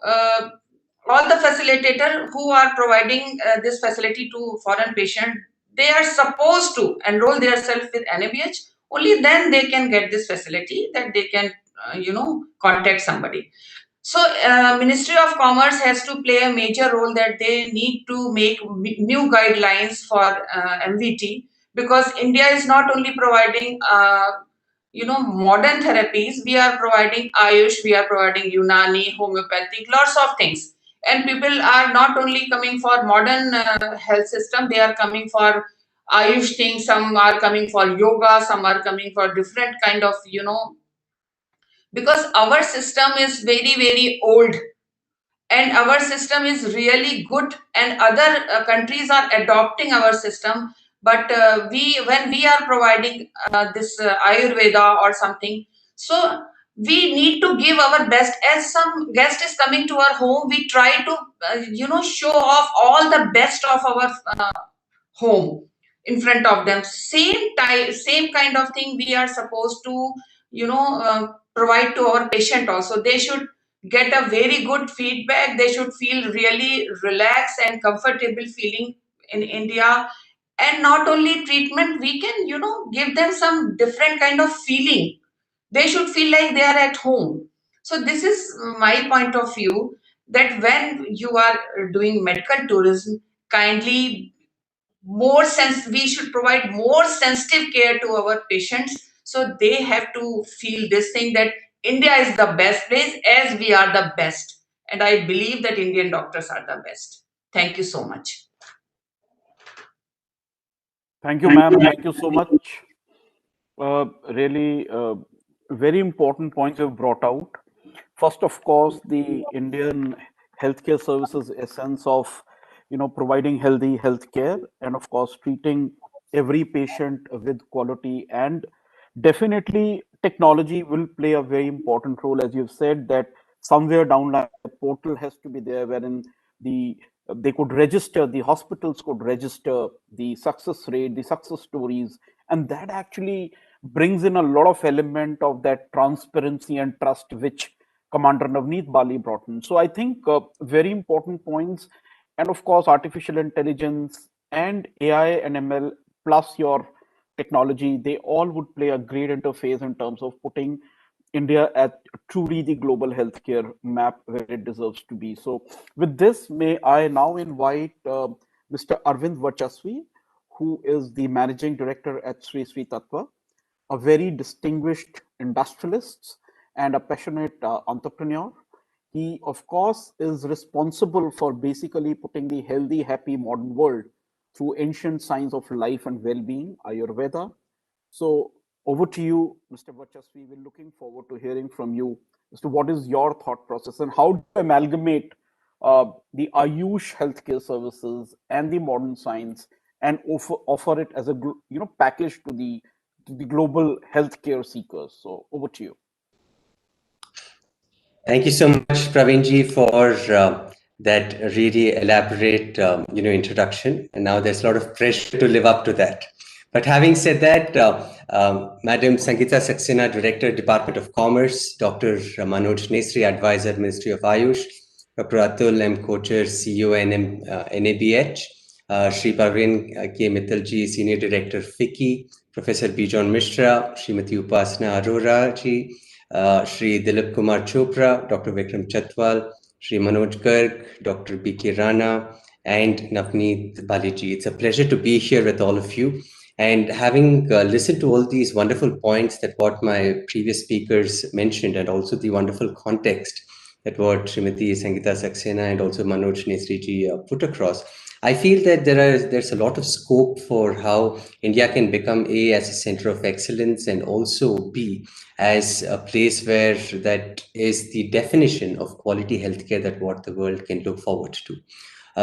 all the facilitator who are providing this facility to foreign patient, they are supposed to enroll themselves with NABH. Only then they can get this facility, that they can contact somebody. So Ministry of Commerce has to play a major role, that they need to make new guidelines for MVT, because India is not only providing modern therapies, we are providing Ayush, we are providing Unani, homeopathic, lots of things. And people are not only coming for modern health system, they are coming for Ayush things, some are coming for yoga, some are coming for different kind of, because our system is very, very old, and our system is really good, and other countries are adopting our system. But when we are providing this Ayurveda or something, so we need to give our best. As some guest is coming to our home, we try to show off all the best of our home in front of them. Same kind of thing we are supposed to provide to our patient also. They should get a very good feedback, they should feel really relaxed and comfortable feeling in India. And not only treatment, we can give them some different kind of feeling. They should feel like they are at home. So this is my point of view, that when you are doing medical tourism, kindly we should provide more sensitive care to our patients, so they have to feel this thing, that India is the best place, as we are the best. And I believe that Indian doctors are the best. Thank you so much. Thank you, ma'am. Thank you so much. Really very important points you've brought out. First, of course, the Indian healthcare services essence of providing healthy healthcare, and of course treating every patient with quality. And definitely technology will play a very important role, as you've said, that somewhere down the line a portal has to be there wherein they could register, the hospitals could register the success rate, the success stories, and that actually brings in a lot of element of that transparency and trust which Commander Navneet Bali brought in. So I think very important points. And of course, artificial intelligence and AI and ML plus your technology, they all would play a great interface in terms of putting India at truly the global healthcare map where it deserves to be. So with this, may I now invite Mr. Arvind Vachasvi, who is the Managing Director at Sri Sri Tattva, a very distinguished industrialist and a passionate entrepreneur. He, of course, is responsible for basically putting the healthy, happy modern world through ancient science of life and well-being, Ayurveda. So over to you, Mr. Vachasvi. We're looking forward to hearing from you as to what is your thought process and how to amalgamate the Ayush healthcare services and the modern science and offer it as a package to the global healthcare seekers. So over to you. Thank you so much, Praveenji, for that really elaborate, introduction. And now there's a lot of pressure to live up to that. But having said that, Madam Sangeeta Saxena, Director, Department of Commerce, Dr. Manoj Nesri, Advisor, Ministry of Ayush, Dr. Atul M. Kochar, CEO, NABH, Shri Parveen K. Mittalji, Senior Director, FICCI, Professor Bijon Mishra, Srimati Upasana Arora ji, Shri Dilip Kumar Chopra, Dr. Vikram Chatwal, Shri Manoj Garg, Dr. B.K. Rana, and Navneet Baliji. It's a pleasure to be here with all of you. And having listened to all these wonderful points that what my previous speakers mentioned, and also the wonderful context that what Srimati Sangeeta Saxena and also Manoj Nesriji put across, I feel that there's a lot of scope for how India can become as a center of excellence, and also B, as a place where that is the definition of quality healthcare that what the world can look forward to.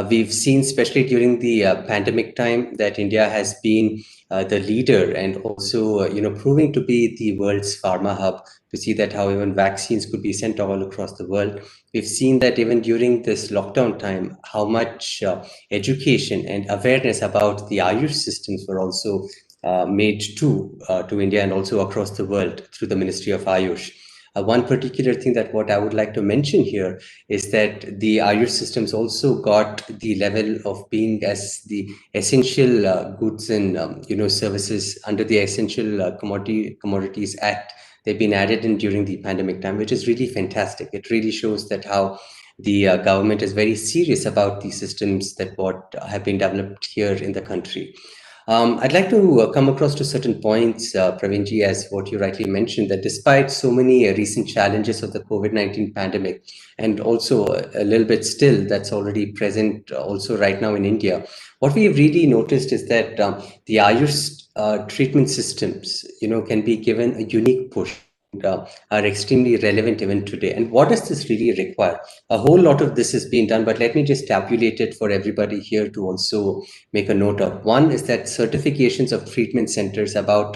We've seen, especially during the pandemic time, that India has been the leader, and also proving to be the world's pharma hub, to see that how even vaccines could be sent all across the world. We've seen that even during this lockdown time, how much education and awareness about the Ayush systems were also made to India and also across the world through the Ministry of Ayush. One particular thing that what I would like to mention here is that the Ayush systems also got the level of being as the essential goods and services under the Essential Commodities Act. They've been added in during the pandemic time, which is really fantastic. It really shows that how the government is very serious about the systems that what have been developed here in the country. I'd like to come across to certain points, Praveenji, as what you rightly mentioned, that despite so many recent challenges of the COVID-19 pandemic, and also a little bit still that's already present also right now in India, what we've really noticed is that the Ayush treatment systems, can be given a unique push. Are extremely relevant even today. And what does this really require? A whole lot of this is being done, but let me just tabulate it for everybody here to also make a note of. One is that certifications of treatment centers about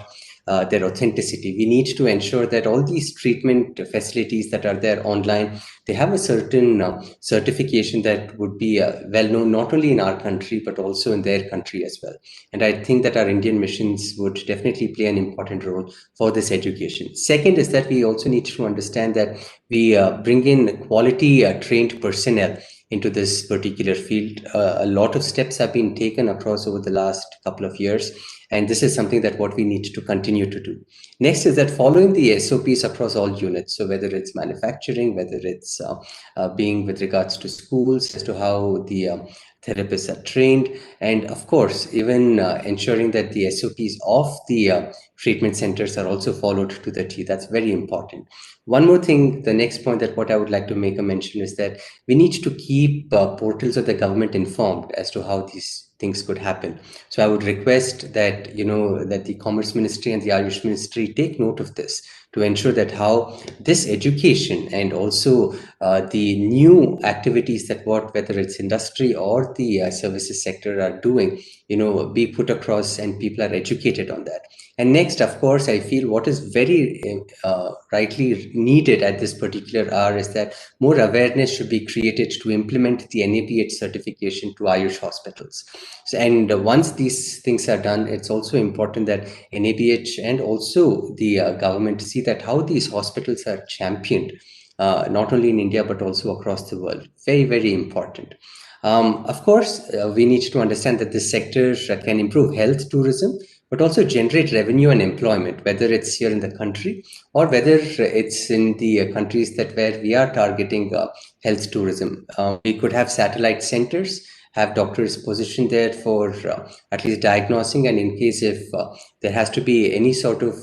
their authenticity. We need to ensure that all these treatment facilities that are there online, they have a certain certification that would be well known not only in our country but also in their country as well. And I think that our Indian missions would definitely play an important role for this education. Second is that we also need to understand that we bring in quality trained personnel into this particular field. A lot of steps have been taken across over the last couple of years, and this is something that what we need to continue to do. Next is that following the SOPs across all units, so whether it's manufacturing, whether it's being with regards to schools, as to how the therapists are trained, and of course, even ensuring that the SOPs of the treatment centers are also followed to the T. That's very important. One more thing, the next point that what I would like to make a mention is that we need to keep portals of the government informed as to how these things could happen. So I would request that, that the Commerce Ministry and the Ayush Ministry take note of this to ensure that how this education and also the new activities that whether it's industry or the services sector are doing, be put across and people are educated on that. And next, of course, I feel what is very rightly needed at this particular hour is that more awareness should be created to implement the NABH certification to Ayush hospitals. So, and once these things are done, it's also important that NABH and also the government see that how these hospitals are championed, not only in India, but also across the world. Very, very important. Of course, we need to understand that this sector can improve health tourism, but also generate revenue and employment, whether it's here in the country or whether it's in the countries that where we are targeting health tourism. We could have satellite centers, have doctors positioned there for at least diagnosing, and in case if there has to be any sort of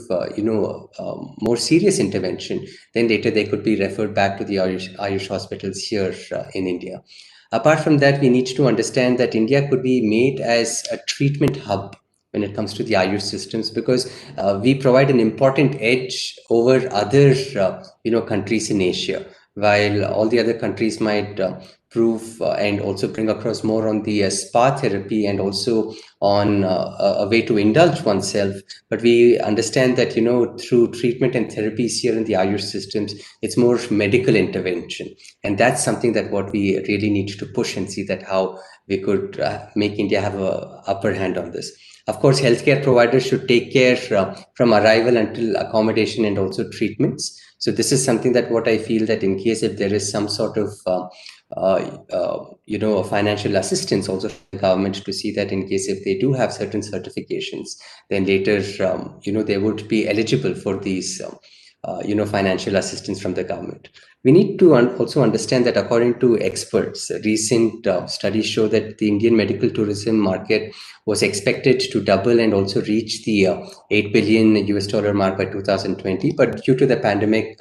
more serious intervention, then later they could be referred back to the Ayush hospitals here in India. Apart from that, we need to understand that India could be made as a treatment hub when it comes to the Ayush systems, because we provide an important edge over other countries in Asia, while all the other countries might prove and also bring across more on the spa therapy and also on a way to indulge oneself. But we understand that, through treatment and therapies here in the Ayush systems, it's more medical intervention. And that's something that what we really need to push and see that how we could make India have a upper hand on this. Of course, healthcare providers should take care from arrival until accommodation and also treatments. So this is something that what I feel that in case if there is some sort of financial assistance also from the government to see that in case if they do have certain certifications, then later they would be eligible for these financial assistance from the government. We need to also understand that according to experts, recent studies show that the Indian medical tourism market was expected to double and also reach the $8 billion US mark by 2020. But due to the pandemic,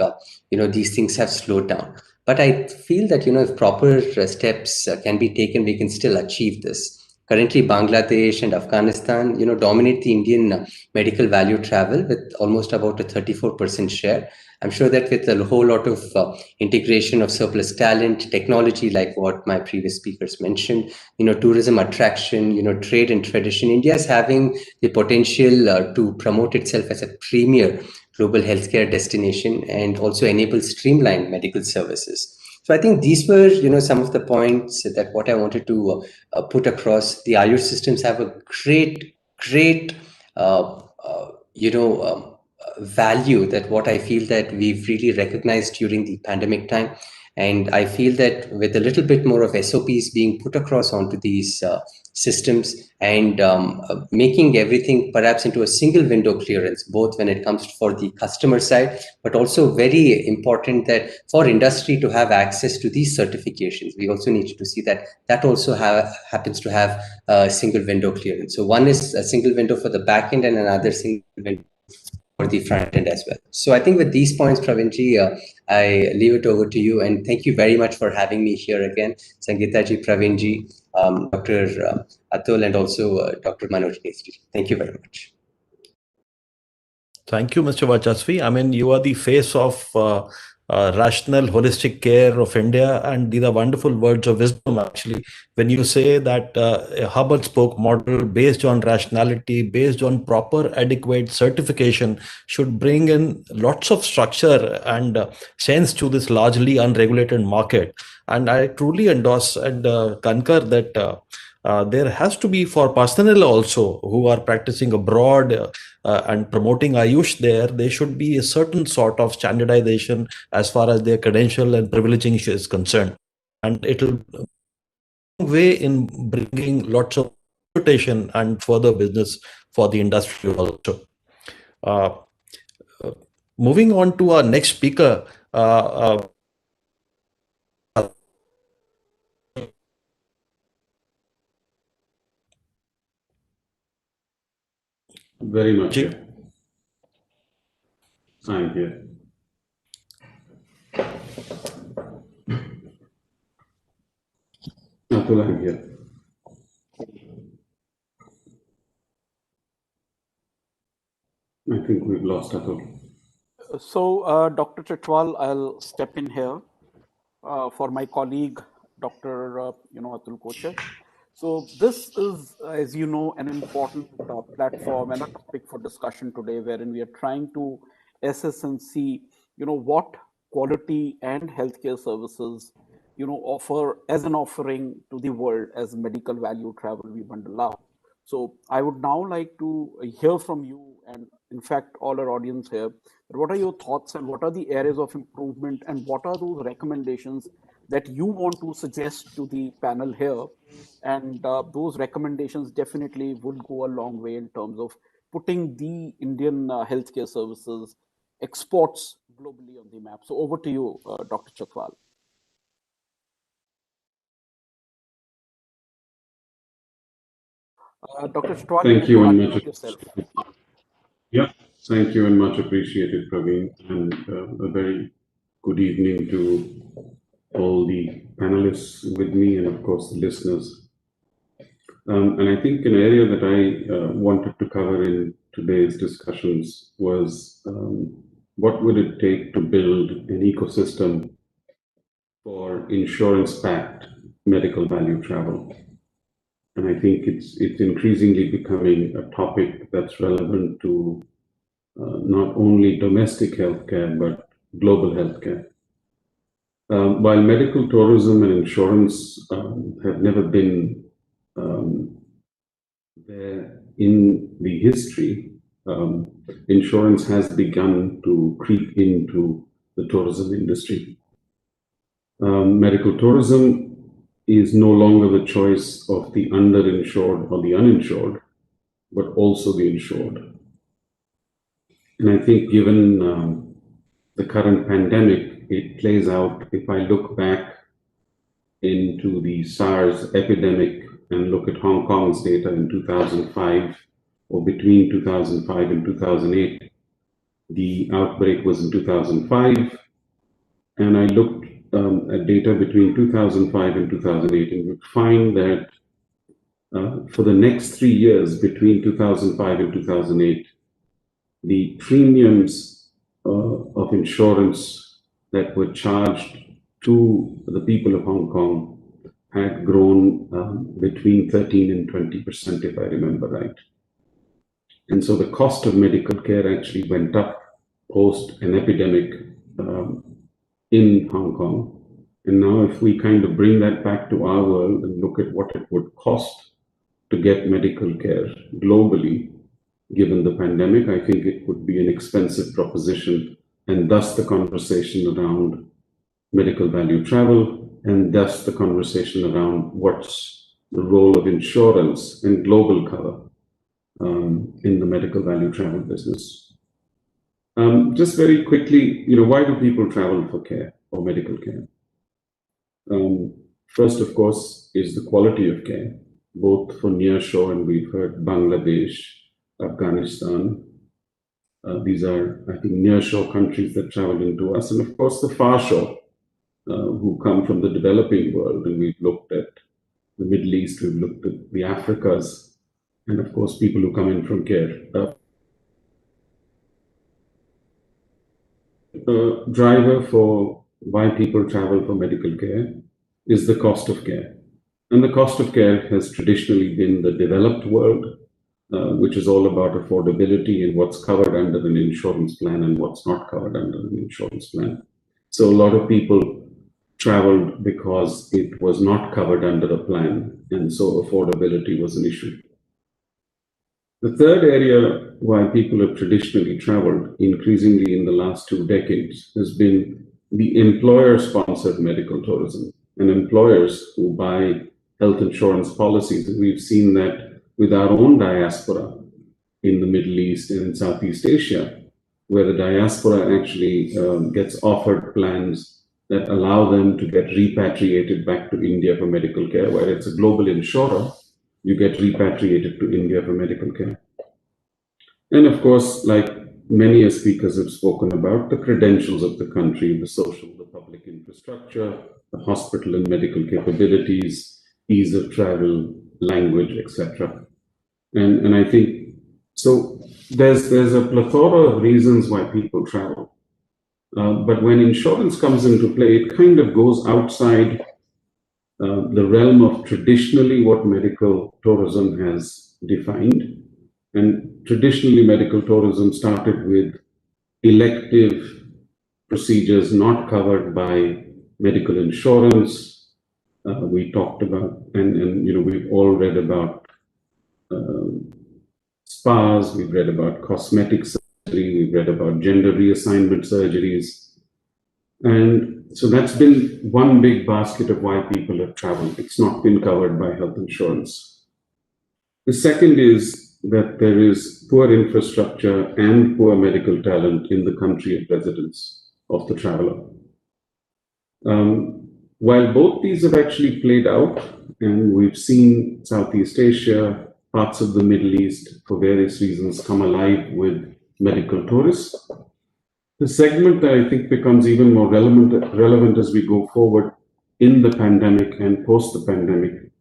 these things have slowed down. But I feel that, if proper steps can be taken, we can still achieve this. Currently, Bangladesh and Afghanistan, dominate the Indian medical value travel with almost about a 34% share. I'm sure that with a whole lot of integration of surplus talent, technology, like what my previous speakers mentioned, tourism attraction, trade and tradition, India is having the potential to promote itself as a premier global healthcare destination and also enable streamlined medical services. So I think these were, some of the points that what I wanted to put across. The Ayush systems have a great value that what I feel that we've really recognized during the pandemic time. And I feel that with a little bit more of SOPs being put across onto these systems and making everything perhaps into a single window clearance, both when it comes for the customer side, but also very important that for industry to have access to these certifications, we also need to see that that also happens to have a single window clearance. So one is a single window for the back end and another single window for the front end as well. So I think with these points, Pravinji, I leave it over to you, and thank you very much for having me here again, Sangeeta-ji, Pravinji, Dr. Atul, and also Dr. Manoj Nestri. Thank you very much. Thank you, Mr. Vachasvi. I mean, you are the face of rational, holistic care of India, and these are wonderful words of wisdom, actually, when you say that a hub and spoke model based on rationality, based on proper, adequate certification should bring in lots of structure and sense to this largely unregulated market. And I truly endorse and concur that there has to be, for personnel also who are practicing abroad and promoting Ayush there should be a certain sort of standardization as far as their credential and privileging is concerned. And it will way in bringing lots of reputation and further business for the industry also. Moving on to our next speaker, very much. I'm here. Atul, I'm here. I think we've lost Atul. So, Dr. Chitwal, I'll step in here for my colleague, Dr. Atul Kochar. So this is, as you know, an important platform and a topic for discussion today, wherein we are trying to assess and see, what quality and healthcare services, offer as an offering to the world as medical value travel we bundle out. So I would now like to hear from you and, in fact, all our audience here. What are your thoughts and what are the areas of improvement and what are those recommendations that you want to suggest to the panel here? And those recommendations definitely would go a long way in terms of putting the Indian healthcare services exports globally on the map. So over to you, Dr. Chitwal. Dr. Chitwal, thank you and much yourself. Yeah, thank you and much appreciated, Praveen, and a very good evening to all the panelists with me and of course the listeners. And I think an area that I wanted to cover in today's discussions was what would it take to build an ecosystem for insurance-backed medical value travel? And I think it's increasingly becoming a topic that's relevant to not only domestic healthcare, but global healthcare. While medical tourism and insurance have never been there in the history, insurance has begun to creep into the tourism industry. Medical tourism is no longer the choice of the underinsured or the uninsured, but also the insured. And I think given the current pandemic, it plays out. If I look back into the SARS epidemic and look at Hong Kong's data in 2005, or between 2005 and 2008, the outbreak was in 2005, and I looked at data between 2005 and 2008, and would find that for the next 3 years, between 2005 and 2008, the premiums of insurance that were charged to the people of Hong Kong had grown between 13 and 20%, if I remember right. And so the cost of medical care actually went up post an epidemic in Hong Kong. And now if we kind of bring that back to our world and look at what it would cost to get medical care globally, given the pandemic, I think it would be an expensive proposition, and thus the conversation around medical value travel, and thus the conversation around what's the role of insurance and global cover in the medical value travel business. Just very quickly, why do people travel for care or medical care? First, of course, is the quality of care, both for nearshore, and we've heard Bangladesh, Afghanistan. These are, I think, nearshore countries that travel into us, and of course the far shore, who come from the developing world, and we've looked at the Middle East, we've looked at the Africas, and of course people who come in from care. The driver for why people travel for medical care is the cost of care. And the cost of care has traditionally been the developed world, which is all about affordability and what's covered under an insurance plan and what's not covered under an insurance plan. So a lot of people traveled because it was not covered under a plan, and so affordability was an issue. The third area why people have traditionally traveled, increasingly in the last 2 decades, has been the employer-sponsored medical tourism, and employers who buy health insurance policies. And we've seen that with our own diaspora in the Middle East and in Southeast Asia, where the diaspora actually gets offered plans that allow them to get repatriated back to India for medical care, where it's a global insurer, you get repatriated to India for medical care. And of course, like many speakers have spoken about, the credentials of the country, the social, the public infrastructure, the hospital and medical capabilities, ease of travel, language, etc. And I think, so there's a plethora of reasons why people travel. But when insurance comes into play, it kind of goes outside the realm of traditionally what medical tourism has defined. And traditionally, medical tourism started with elective procedures not covered by medical insurance. We talked about, and we've all read about spas, we've read about cosmetic surgery, we've read about gender reassignment surgeries. And so that's been one big basket of why people have traveled. It's not been covered by health insurance. The second is that there is poor infrastructure and poor medical talent in the country of residence of the traveler. While both these have actually played out, and we've seen Southeast Asia, parts of the Middle East, for various reasons, come alive with medical tourists, the segment that I think becomes even more relevant as we go forward in the pandemic and post the pandemic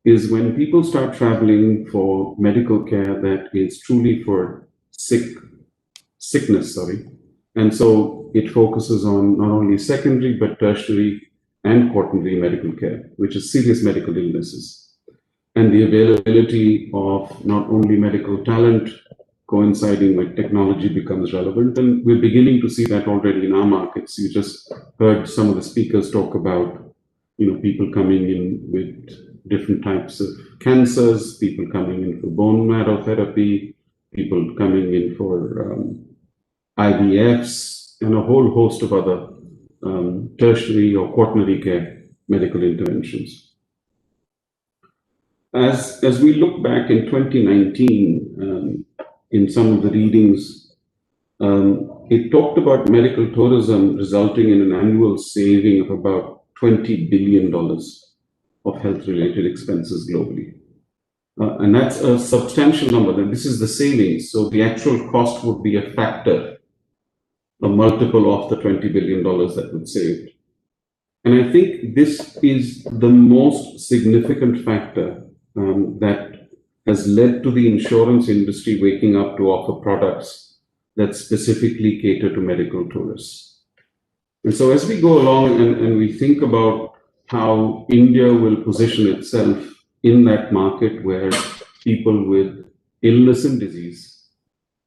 is when people start traveling for medical care that is truly for sickness. And so it focuses on not only secondary, but tertiary and quaternary medical care, which is serious medical illnesses. And the availability of not only medical talent coinciding with technology becomes relevant. And we're beginning to see that already in our markets. You just heard some of the speakers talk about, people coming in with different types of cancers, people coming in for bone marrow therapy, people coming in for IVFs, and a whole host of other tertiary or quaternary care medical interventions. As we look back in 2019, in some of the readings, it talked about medical tourism resulting in an annual saving of about $20 billion of health-related expenses globally. And that's a substantial number. This is the savings. So the actual cost would be a factor, a multiple of the $20 billion that would save. And I think this is the most significant factor that has led to the insurance industry waking up to offer products that specifically cater to medical tourists. And so as we go along and we think about how India will position itself in that market where people with illness and disease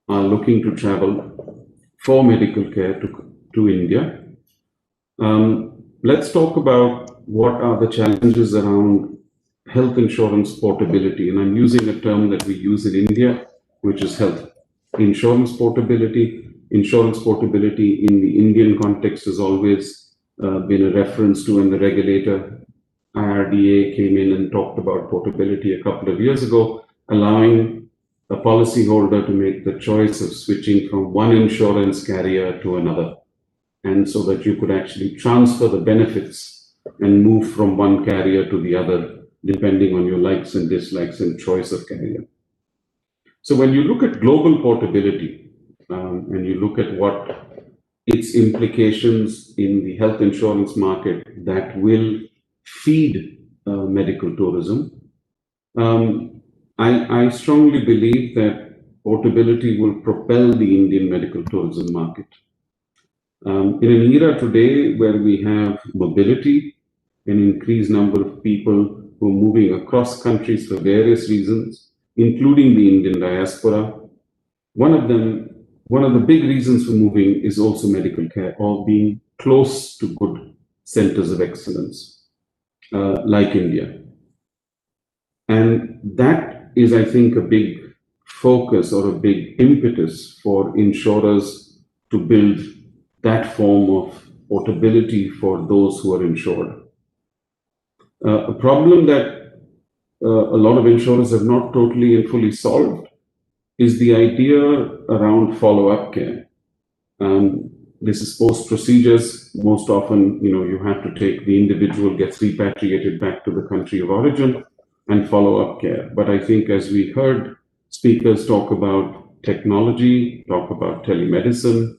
are looking to travel for medical care to India, let's talk about what are the challenges around health insurance portability. And I'm using a term that we use in India, which is health insurance portability. Insurance portability in the Indian context has always been a reference to when the regulator IRDA came in and talked about portability a couple of years ago, allowing a policyholder to make the choice of switching from one insurance carrier to another, and so that you could actually transfer the benefits and move from one carrier to the other, depending on your likes and dislikes and choice of carrier. So when you look at global portability, and you look at what its implications in the health insurance market that will feed medical tourism, I strongly believe that portability will propel the Indian medical tourism market. In an era today where we have mobility, an increased number of people who are moving across countries for various reasons, including the Indian diaspora, one of the big reasons for moving is also medical care, or being close to good centers of excellence, like India. And that is, I think, a big focus or a big impetus for insurers to build that form of portability for those who are insured. A problem that a lot of insurers have not totally and fully solved is the idea around follow-up care. This is post-procedures. Most often, you have to take the individual gets repatriated back to the country of origin and follow-up care. But I think as we heard speakers talk about technology, talk about telemedicine,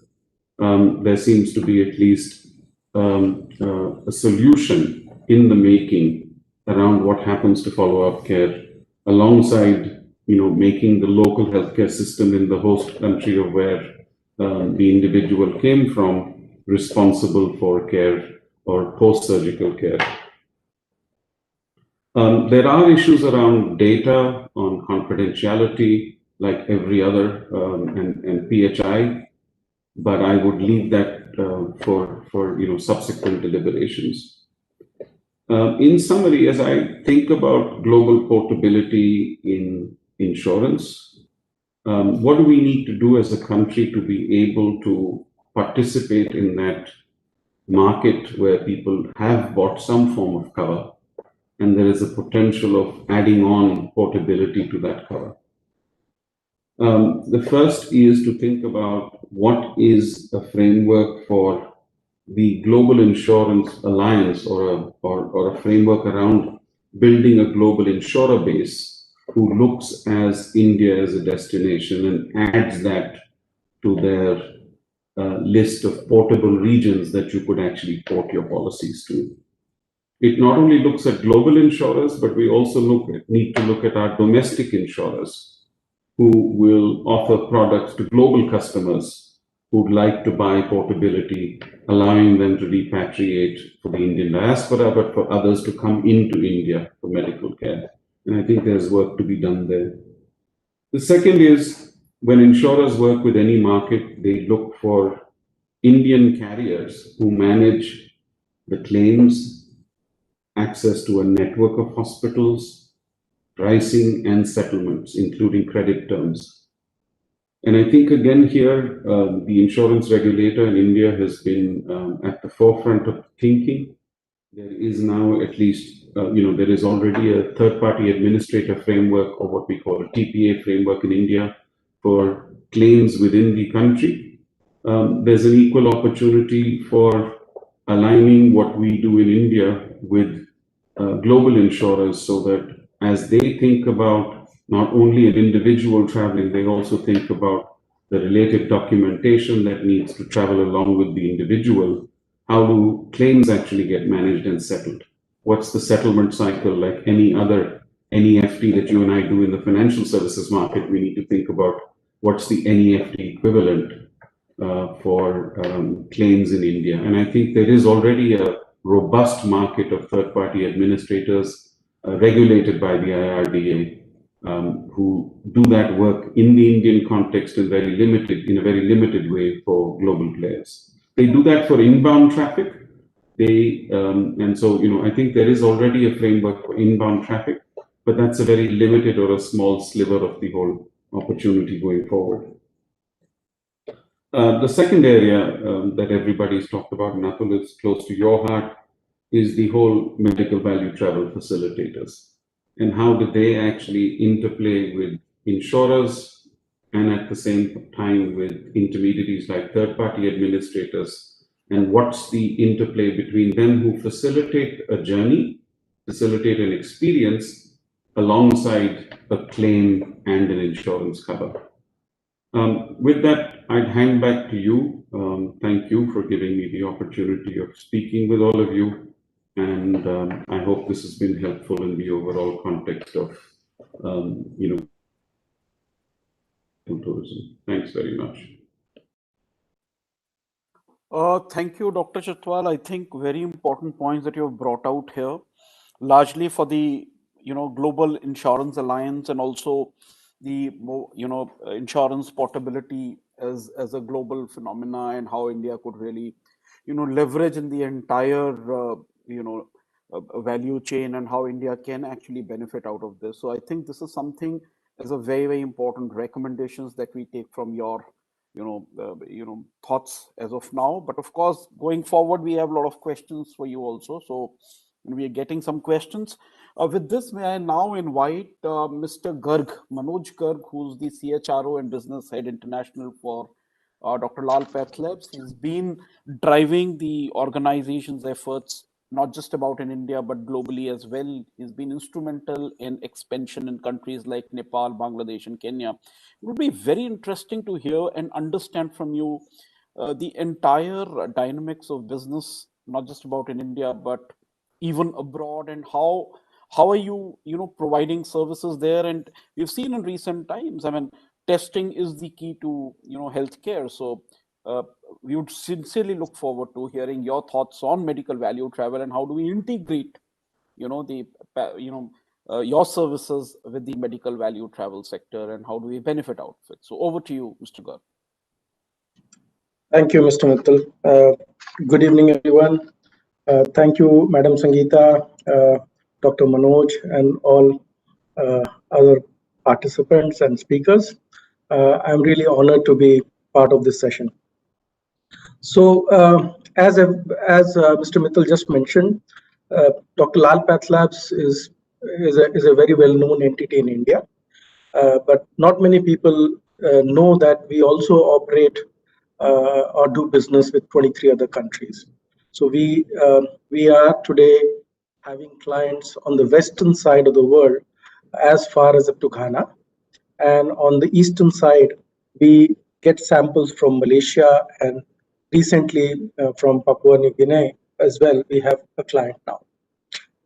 there seems to be at least a solution in the making around what happens to follow-up care, alongside making the local healthcare system in the host country of where the individual came from responsible for care or post-surgical care. There are issues around data on confidentiality, like every other, and PHI, but I would leave that for subsequent deliberations. In summary, as I think about global portability in insurance, what do we need to do as a country to be able to participate in that market where people have bought some form of cover and there is a potential of adding on portability to that cover? The first is to think about what is a framework for the Global Insurance Alliance, or a framework around building a global insurer base who looks as India as a destination and adds that to their list of portable regions that you could actually port your policies to. It not only looks at global insurers, but we also need to look at our domestic insurers who will offer products to global customers who'd like to buy portability, allowing them to repatriate for the Indian diaspora, but for others to come into India for medical care. And I think there's work to be done there. The second is, when insurers work with any market, they look for Indian carriers who manage the claims, access to a network of hospitals, pricing and settlements, including credit terms. And I think, again, here, the insurance regulator in India has been at the forefront of thinking. There is now at least, there is already a third-party administrator framework, or what we call a TPA framework in India, for claims within the country. there's an equal opportunity for aligning what we do in India with global insurers, so that as they think about not only an individual traveling, they also think about the related documentation that needs to travel along with the individual. How do claims actually get managed and settled? What's the settlement cycle? Like any other NEFT that you and I do in the financial services market, we need to think about what's the NEFT equivalent for claims in India. And I think there is already a robust market of third-party administrators regulated by the IRDA who do that work in the Indian context in a very limited way for global players. They do that for inbound traffic. And so, I think there is already a framework for inbound traffic, but that's a very limited or a small sliver of the whole opportunity going forward. The second area that everybody's talked about, and Atul, is close to your heart, is the whole medical value travel facilitators. And how do they actually interplay with insurers and at the same time with intermediaries like third-party administrators? And what's the interplay between them who facilitate a journey, facilitate an experience alongside a claim and an insurance cover? With that, I'd hand back to you. Thank you for giving me the opportunity of speaking with all of you. And I hope this has been helpful in the overall context of, tourism. Thanks very much. Thank you, Dr. Chatwal. I think very important points that you have brought out here, largely for the Global Insurance Alliance, and also the insurance portability as a global phenomena, and how India could really leverage in the entire value chain, and how India can actually benefit out of this. So I think this is something as a very, very important recommendations that we take from your thoughts as of now. But of course, going forward, we have a lot of questions for you also. So we are getting some questions. With this, may I now invite Mr. Garg, Manoj Garg, who's the CHRO and Business Head International for Dr. Lal Pathlabs. He's been driving the organization's efforts, not just about in India, but globally as well. He's been instrumental in expansion in countries like Nepal, Bangladesh, and Kenya. It would be very interesting to hear and understand from you the entire dynamics of business, not just about in India, but even abroad, and how are you providing services there. And we've seen in recent times, I mean, testing is the key to healthcare. So we would sincerely look forward to hearing your thoughts on medical value travel, and how do we integrate your services with the medical value travel sector, and how do we benefit out of it. So over to you, Mr. Garg. Thank you, Mr. Mittal. Good evening, everyone. Thank you, Madam Sangeeta, Dr. Manoj, and all other participants and speakers. I'm really honored to be part of this session. So, as Mr. Mittal just mentioned, Dr. Lal Pathlabs is a very well-known entity in India, but not many people know that we also operate or do business with 23 other countries. So we are today having clients on the western side of the world, as far as up to Ghana, and on the eastern side we get samples from Malaysia, and recently from Papua New Guinea as well. We have a client now.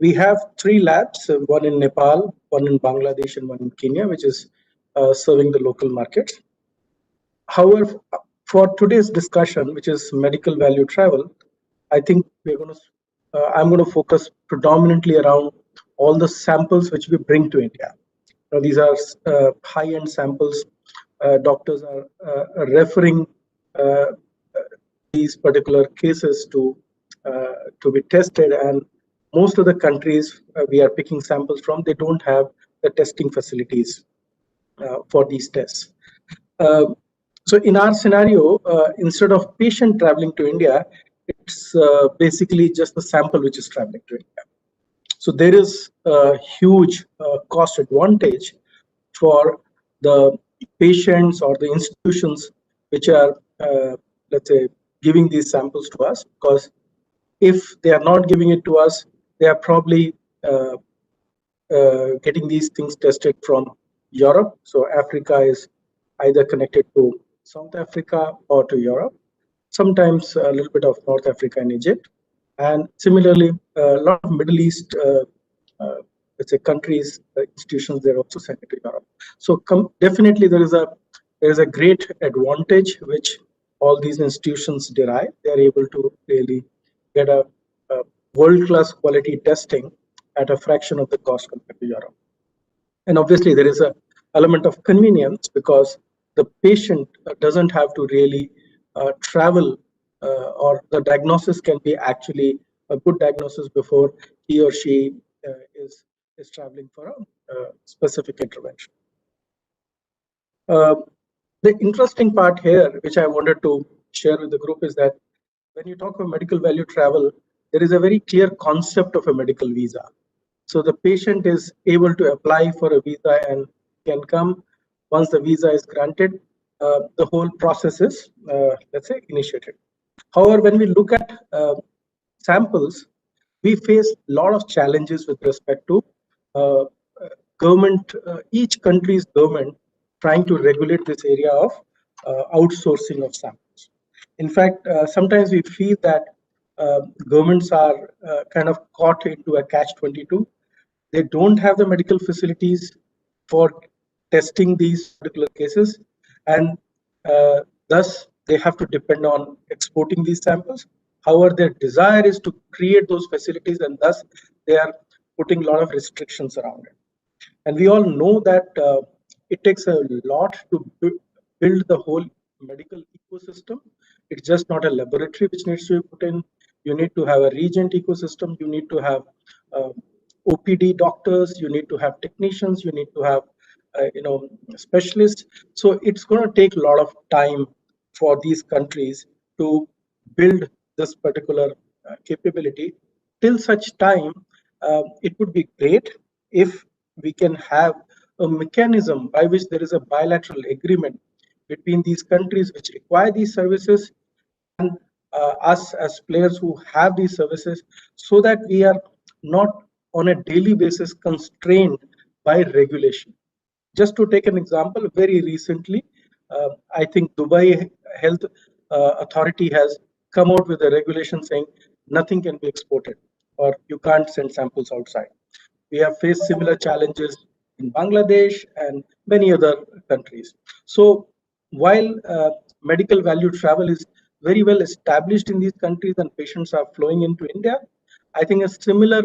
We have 3 labs, one in Nepal, one in Bangladesh, and one in Kenya, which is serving the local markets. However, for today's discussion, which is medical value travel, I think I'm going to focus predominantly around all the samples which we bring to India. Now, these are high-end samples. Doctors are referring these particular cases to be tested, and most of the countries we are picking samples from, they don't have the testing facilities for these tests. So in our scenario, instead of patient traveling to India, it's basically just the sample which is traveling to India. So there is a huge cost advantage for the patients or the institutions which are, let's say, giving these samples to us, because if they are not giving it to us, they are probably getting these things tested from Europe. So Africa is either connected to South Africa or to Europe, sometimes a little bit of North Africa and Egypt. And similarly, a lot of Middle East, let's say, countries, institutions, they're also sent to Europe. So definitely there is a great advantage which all these institutions derive. They are able to really get a world-class quality testing at a fraction of the cost compared to Europe. And obviously there is a element of convenience because the patient doesn't have to really travel, or the diagnosis can be actually a good diagnosis before he or she is traveling for a specific intervention. The interesting part here, which I wanted to share with the group, is that when you talk of medical value travel, there is a very clear concept of a medical visa. So the patient is able to apply for a visa and can come. Once the visa is granted, the whole process is, let's say, initiated. However, when we look at samples, we face a lot of challenges with respect to government, each country's government trying to regulate this area of outsourcing of samples. In fact, sometimes we feel that governments are kind of caught into a catch-22. They don't have the medical facilities for testing these particular cases, and thus they have to depend on exporting these samples. However, their desire is to create those facilities, and thus they are putting a lot of restrictions around it. And we all know that it takes a lot to build the whole medical ecosystem. It's just not a laboratory which needs to be put in. You need to have a reagent ecosystem. You need to have OPD doctors. You need to have technicians. You need to have specialists. So it's going to take a lot of time for these countries to build this particular capability. Till such time, it would be great if we can have a mechanism by which there is a bilateral agreement between these countries which require these services and us as players who have these services, so that we are not on a daily basis constrained by regulation. Just to take an example, very recently, I think Dubai Health Authority has come out with a regulation saying nothing can be exported or you can't send samples outside. We have faced similar challenges in Bangladesh and many other countries. So while medical value travel is very well established in these countries and patients are flowing into India, I think a similar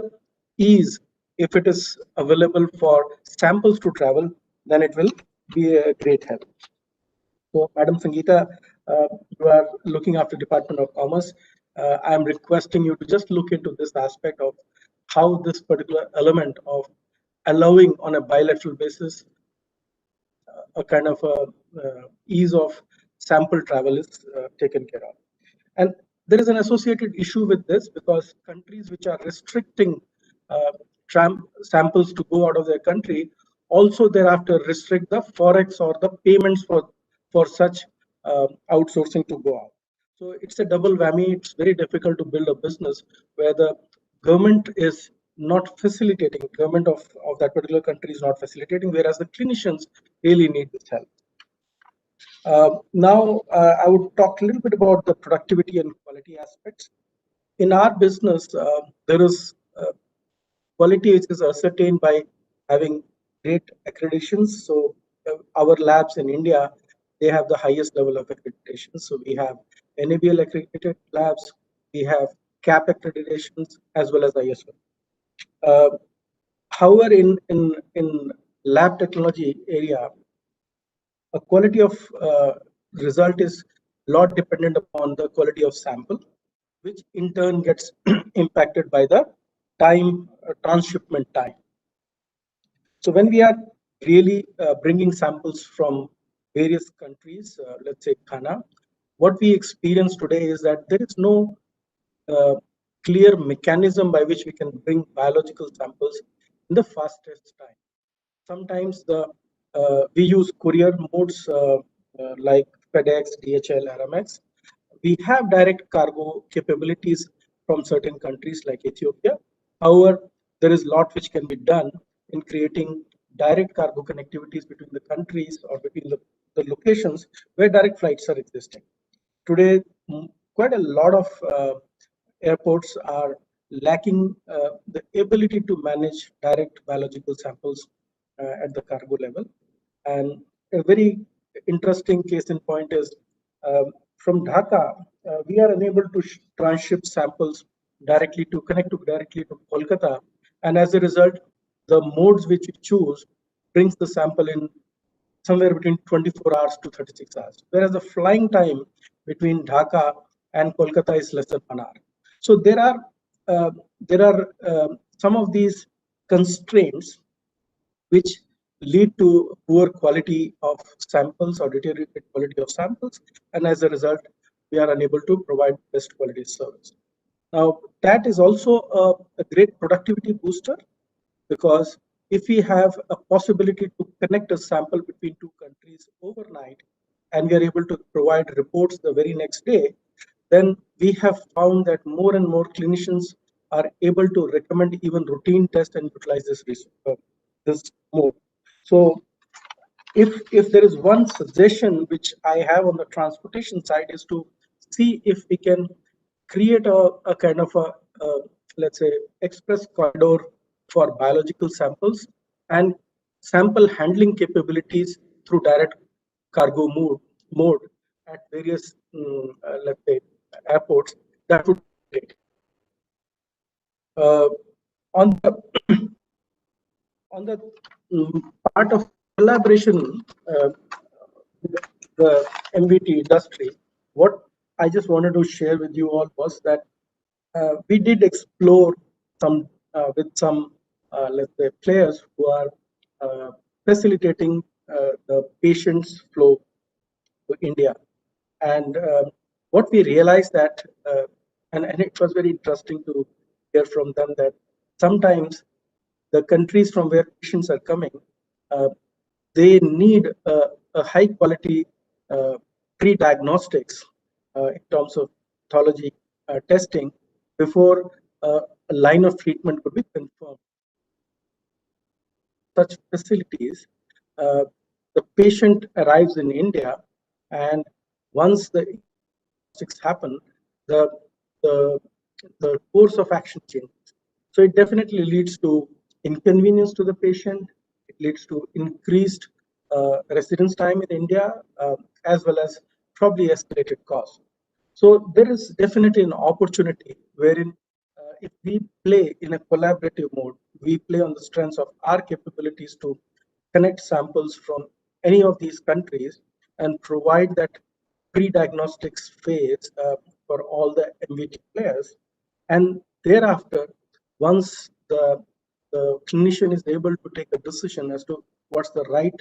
ease, if it is available for samples to travel, then it will be a great help. So, Madam Sangeeta, you are looking after Department of Commerce. I am requesting you to just look into this aspect of how this particular element of allowing on a bilateral basis a kind of ease of sample travel is taken care of. And there is an associated issue with this because countries which are restricting samples to go out of their country also thereafter restrict the forex or the payments for such outsourcing to go out. So it's a double whammy. It's very difficult to build a business where the government is not facilitating, government of that particular country is not facilitating, whereas the clinicians really need this help. Now, I would talk a little bit about the productivity and quality aspects. In our business, there is quality which is ascertained by having great accreditations. So our labs in India, they have the highest level of accreditation. So we have NABL accredited labs, we have CAP accreditations, as well as ISO. However, in lab technology area, a quality of result is lot dependent upon the quality of sample, which in turn gets impacted by the time, transshipment time. So when we are really bringing samples from various countries, let's say Ghana, what we experience today is that there is no clear mechanism by which we can bring biological samples in the fastest time. Sometimes we use courier modes like FedEx, DHL, RMX, we have direct cargo capabilities from certain countries like Ethiopia. However, there is a lot which can be done in creating direct cargo connectivities between the countries or between the locations where direct flights are existing. Today, quite a lot of airports are lacking the ability to manage direct biological samples at the cargo level. And a very interesting case in point is from Dhaka, we are unable to transship samples directly to Kolkata. And as a result, the modes which we choose brings the sample in somewhere between 24 hours to 36 hours, whereas the flying time between Dhaka and Kolkata is less than 1 hour. So there are some of these constraints which lead to poor quality of samples or deteriorated quality of samples, and as a result, we are unable to provide best quality service. Now, that is also a great productivity booster, because if we have a possibility to connect a sample between two countries overnight and we are able to provide reports the very next day, then we have found that more and more clinicians are able to recommend even routine tests and utilize this mode. So if there is one suggestion which I have on the transportation side is to see if we can create a kind of a let's say express corridor for biological samples and sample handling capabilities through direct cargo mode at various let's say airports. That would be great. On the part of collaboration with the MVT industry, what I just wanted to share with you all was that we did explore some with some let's say players who are facilitating the patients flow to India, and what we realized that and it was very interesting to hear from them that sometimes the countries from where patients are coming, they need a high quality pre-diagnostics in terms of pathology testing before a line of treatment could be confirmed. Such facilities, the patient arrives in India, and once the diagnostics happen, the the course of action changes. So it definitely leads to inconvenience to the patient. It leads to increased residence time in India, as well as probably escalated costs. So there is definitely an opportunity wherein if we play in a collaborative mode, we play on the strengths of our capabilities to connect samples from any of these countries and provide that pre-diagnostics phase for all the MVT players. And thereafter, once the clinician is able to take a decision as to what's the right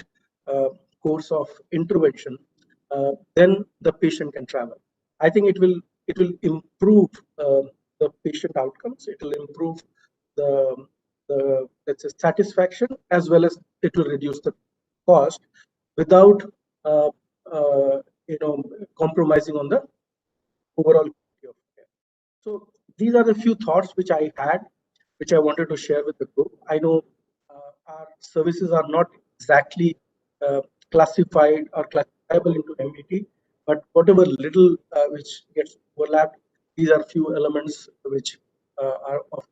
course of intervention, then the patient can travel. I think it will improve the patient outcomes. It will improve the let's say satisfaction, as well as it will reduce the cost without compromising on the overall quality of care. So these are the few thoughts which I had, which I wanted to share with the group. I know our services are not exactly classified or classifiable into MVT, but whatever little which gets overlapped, these are few elements which are of.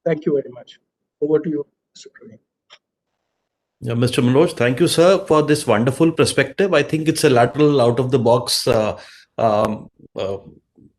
Thank you very much. Over to you, Mr. Praveen. Yeah, Mr. Manoj, thank you, sir, for this wonderful perspective. I think it's a lateral, out of the box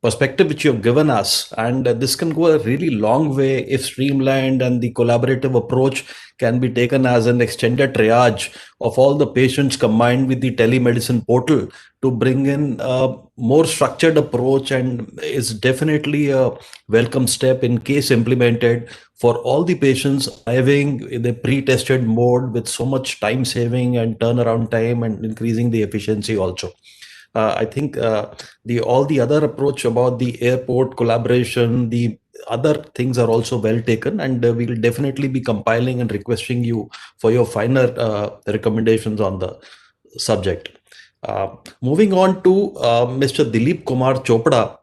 perspective which you have given us, and this can go a really long way if streamlined and the collaborative approach can be taken as an extended triage of all the patients combined with the telemedicine portal to bring in a more structured approach, and is definitely a welcome step in case implemented for all the patients arriving in the pre-tested mode with so much time saving and turnaround time and increasing the efficiency also. I think all the other approach about the airport collaboration, the other things are also well taken, and we will definitely be compiling and requesting you for your finer recommendations on the subject. Moving on to Mr. Dilip Kumar Chopra,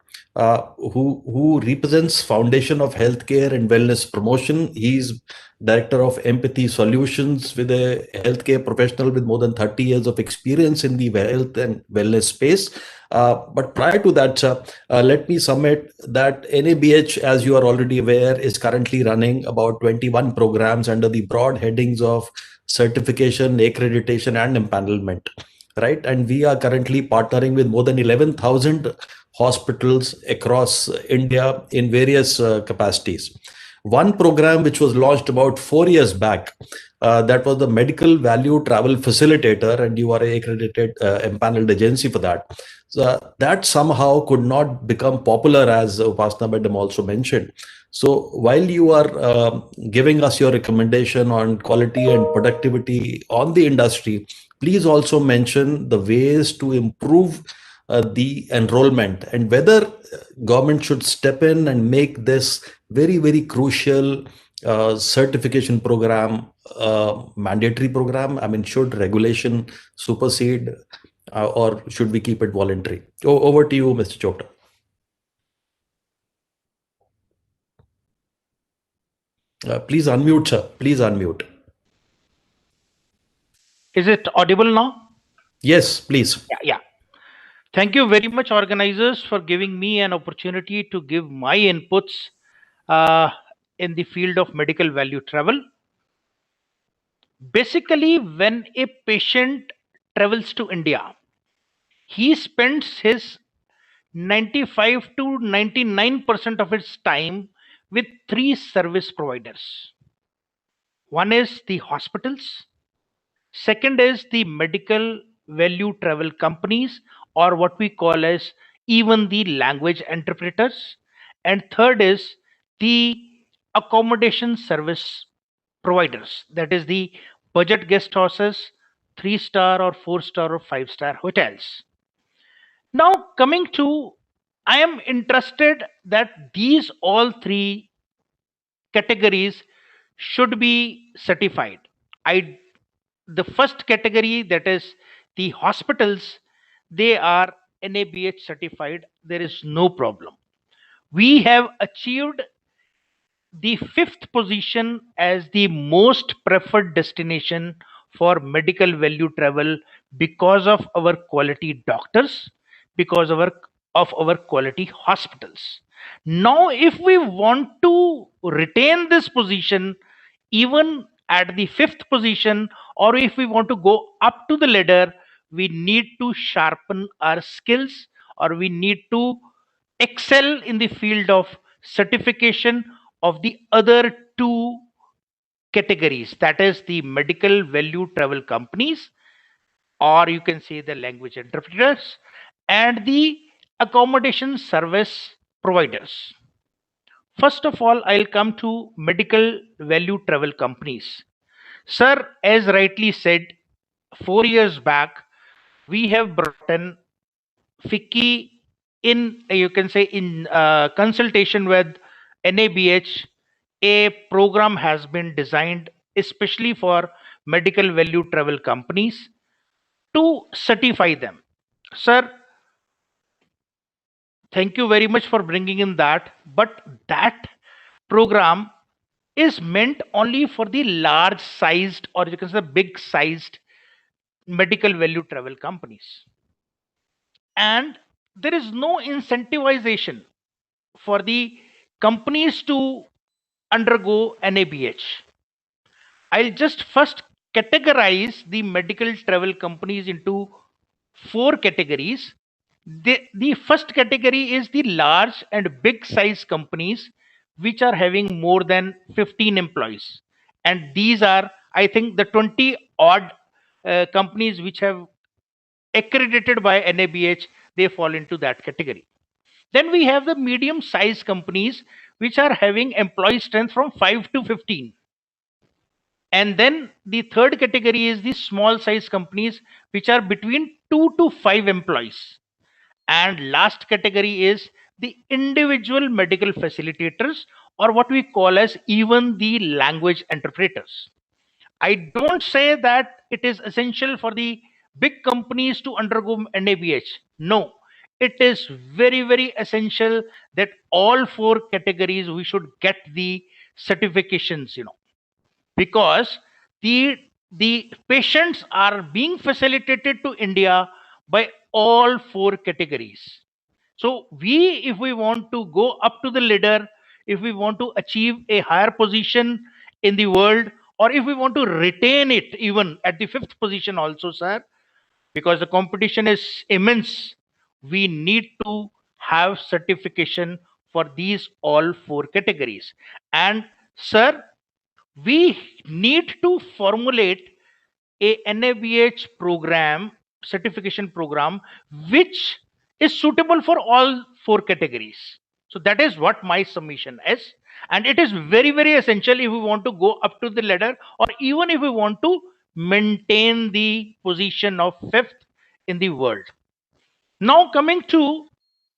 who represents Foundation of Healthcare and Wellness Promotion. He's Director of Empathy Solutions with a healthcare professional with more than 30 years of experience in the health and wellness space. But prior to that, sir, let me submit that NABH, as you are already aware, is currently running about 21 programs under the broad headings of certification, accreditation, and empanelment. Right, and we are currently partnering with more than 11,000 hospitals across India in various capacities. One program which was launched about 4 years back, that was the Medical Value Travel Facilitator, and you are a accredited empaneled agency for that. So that somehow could not become popular, as Upasana Madam also mentioned. So while you are giving us your recommendation on quality and productivity on the industry, please also mention the ways to improve the enrollment and whether government should step in and make this very, very crucial certification program mandatory program. I mean, should regulation supersede or should we keep it voluntary? Over to you, Mr. Chopra. Please unmute, sir. Please unmute. Is it audible now? Yes, please. Yeah. Thank you very much, organizers, for giving me an opportunity to give my inputs in the field of medical value travel. Basically, when a patient travels to India, he spends his 95 to 99% of his time with three service providers. One is the hospitals. Second is the medical value travel companies, or what we call as even the language interpreters. And third is the accommodation service providers, that is the budget guest houses, 3-star or 4-star or 5-star hotels. Now coming to, I am interested that these all three categories should be certified. The first category, that is the hospitals, they are NABH certified. There is no problem. We have achieved the 5th position as the most preferred destination for medical value travel because of our quality doctors, because of our quality hospitals. Now, if we want to retain this position, even at the 5th position, or if we want to go up to the ladder, we need to sharpen our skills, or we need to excel in the field of certification of the other two categories, that is the medical value travel companies, or you can say the language interpreters, and the accommodation service providers. First of all, I'll come to medical value travel companies. Sir, as rightly said, 4 years back, we have brought in FICCI in, you can say, in consultation with NABH. A program has been designed especially for medical value travel companies to certify them. Sir, thank you very much for bringing in that, but that program is meant only for the large sized, or you can say big sized medical value travel companies, and there is no incentivization for the companies to undergo NABH. I'll just first categorize the medical travel companies into 4 categories. The first category is the large and big size companies which are having more than 15 employees. And these are, I think, the 20 odd companies which have accredited by NABH, they fall into that category. Then we have the medium sized companies which are having employee strength from 5 to 15. And then the third category is the small size companies which are between 2 to 5 employees. And last category is the individual medical facilitators, or what we call as even the language interpreters. I don't say that it is essential for the big companies to undergo NABH. No, it is very, very essential that all four categories we should get the certifications, because the patients are being facilitated to India by all four categories. So if we want to go up to the ladder, if we want to achieve a higher position in the world, or if we want to retain it even at the fifth position also, sir, because the competition is immense, we need to have certification for these all four categories. And sir, we need to formulate a NABH program, certification program, which is suitable for all four categories. So that is what my submission is. And it is very, very essential if we want to go up to the ladder, or even if we want to maintain the position of fifth in the world. Now coming to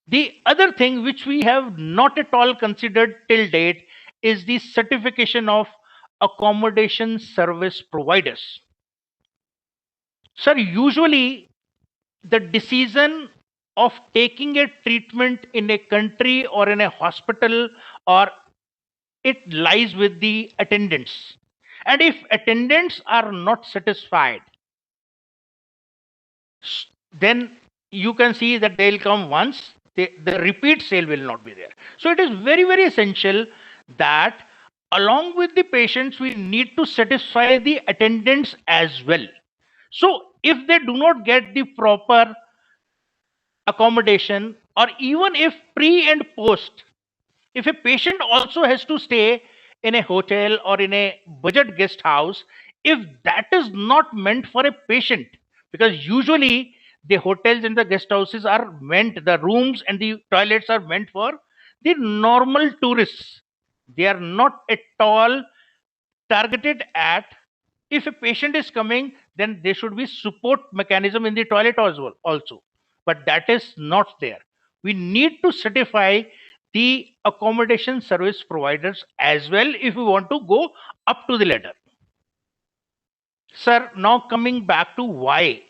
the other thing which we have not at all considered till date is the certification of accommodation service providers. Sir, usually the decision of taking a treatment in a country or in a hospital, or it lies with the attendants. And if attendants are not satisfied, then you can see that they'll come once, the repeat sale will not be there. So it is very, very essential that along with the patients, we need to satisfy the attendants as well. So if they do not get the proper accommodation, or even if pre and post, if a patient also has to stay in a hotel or in a budget guest house, if that is not meant for a patient, because usually the hotels and the guest houses are meant, the rooms and the toilets are meant for the normal tourists, they are not at all targeted at, if a patient is coming, then there should be support mechanism in the toilet as well also, but that is not there. We need to certify the accommodation service providers as well if we want to go up to the ladder. Sir, now coming back to why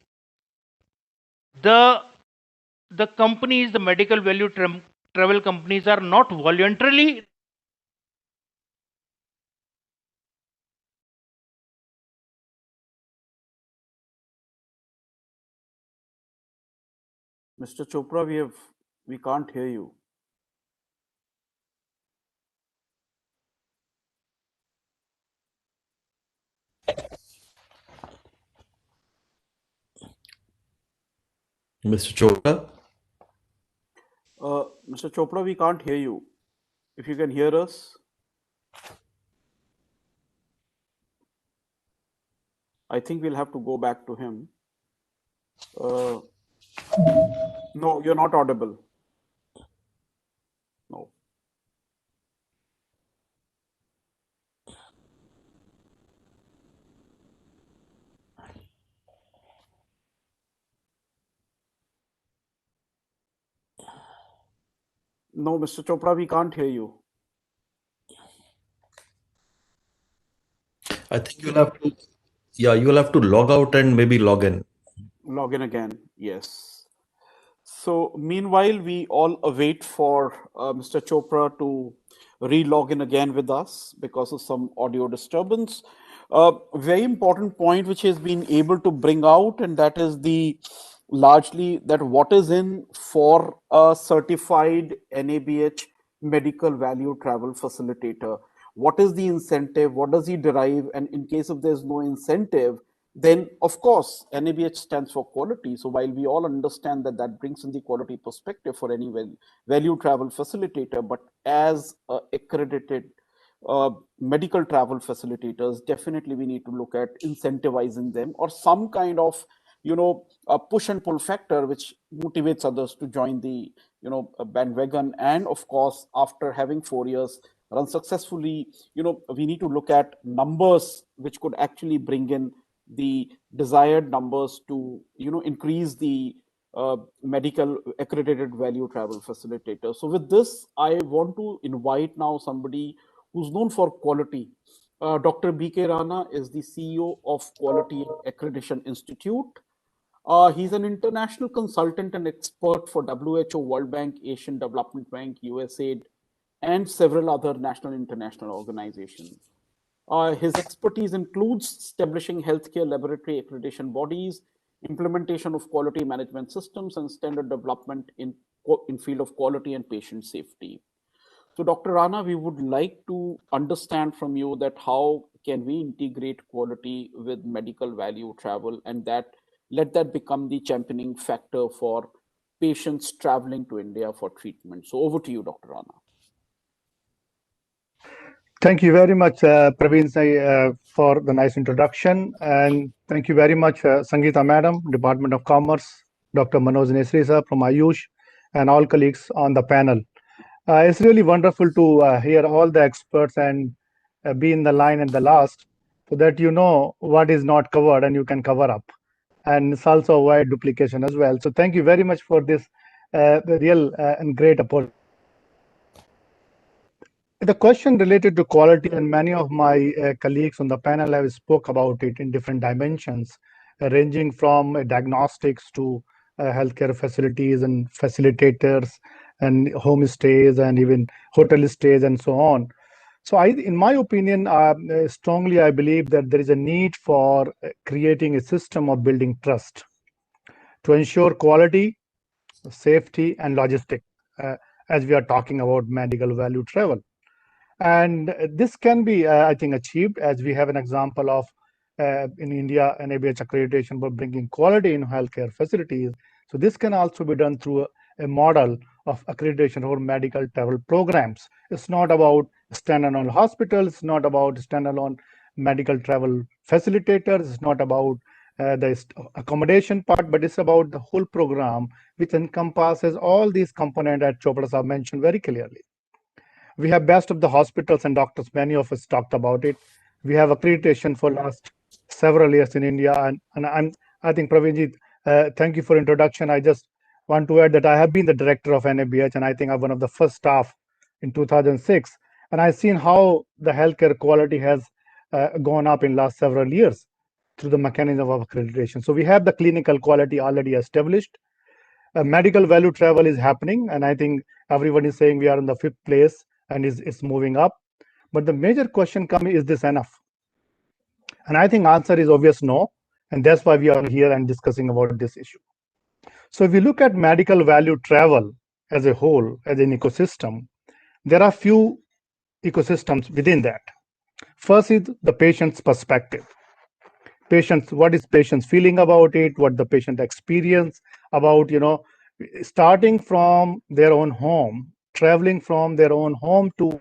the companies, the medical value travel companies are not voluntarily Mr. Chopra, we can't hear you. Mr. Chopra? Mr. Chopra, we can't hear you. If you can hear us, I think we'll have to go back to him. No, you're not audible. No. No, Mr. Chopra, we can't hear you. I think you'll have to log out and maybe log in. Log in again, yes. So meanwhile, we all await for Mr. Chopra to re-log in again with us because of some audio disturbance. Very important point which has been able to bring out, and that is largely that what is in for a certified NABH medical value travel facilitator. What is the incentive? What does he derive? And in case if there's no incentive, then of course NABH stands for quality. So while we all understand that that brings in the quality perspective for any value travel facilitator, but as accredited medical travel facilitators, definitely we need to look at incentivizing them or some kind of a push and pull factor which motivates others to join the bandwagon. And of course, after having 4 years run successfully, we need to look at numbers which could actually bring in the desired numbers to increase the medical accredited value travel facilitator. So with this, I want to invite now somebody who's known for quality. Dr. B.K. Rana is the CEO of Quality Accreditation Institute. He's an international consultant and expert for WHO, World Bank, Asian Development Bank, USAID, and several other national and international organizations. His expertise includes establishing healthcare laboratory accreditation bodies, implementation of quality management systems, and standard development in field of quality and patient safety. So, Dr. Rana, we would like to understand from you that how can we integrate quality with medical value travel, and that let that become the championing factor for patients traveling to India for treatment. So, over to you, Dr. Rana. Thank you very much, Praveen, for the nice introduction. And thank you very much, Sangeeta Madam, Department of Commerce, Dr. Manoj Nesri from Ayush, and all colleagues on the panel. It's really wonderful to hear all the experts and be in the line at the last so that you know what is not covered and you can cover up. And it's also avoid duplication as well. So thank you very much for this real and great opportunity. The question related to quality, and many of my colleagues on the panel have spoke about it in different dimensions, ranging from diagnostics to healthcare facilities and facilitators and homestays and even hotel stays and so on. So in my opinion, strongly I believe that there is a need for creating a system of building trust to ensure quality, safety, and logistics, as we are talking about medical value travel. And this can be, I think, achieved as we have an example of in India, NABH accreditation for bringing quality in healthcare facilities. So this can also be done through a model of accreditation for medical travel programs. It's not about standalone hospitals, it's not about standalone medical travel facilitators, it's not about the accommodation part, but it's about the whole program, which encompasses all these components that Chopra Saab mentioned very clearly. We have best of the hospitals and doctors. Many of us talked about it. We have accreditation for last several years in India. And I think, Praveenji, thank you for introduction. I just want to add that I have been the director of NABH, and I think I'm one of the first staff in 2006. And I've seen how the healthcare quality has gone up in last several years through the mechanism of accreditation. So we have the clinical quality already established. Medical value travel is happening, and I think everyone is saying we are in the 5th place and it's moving up. But the major question comes, is this enough? And I think answer is obvious no, and that's why we are here and discussing about this issue. So if we look at medical value travel as a whole, as an ecosystem, there are few ecosystems within that. First is the patient's perspective. Patients, what is patients feeling about it, what the patient experience about, starting from their own home, traveling from their own home to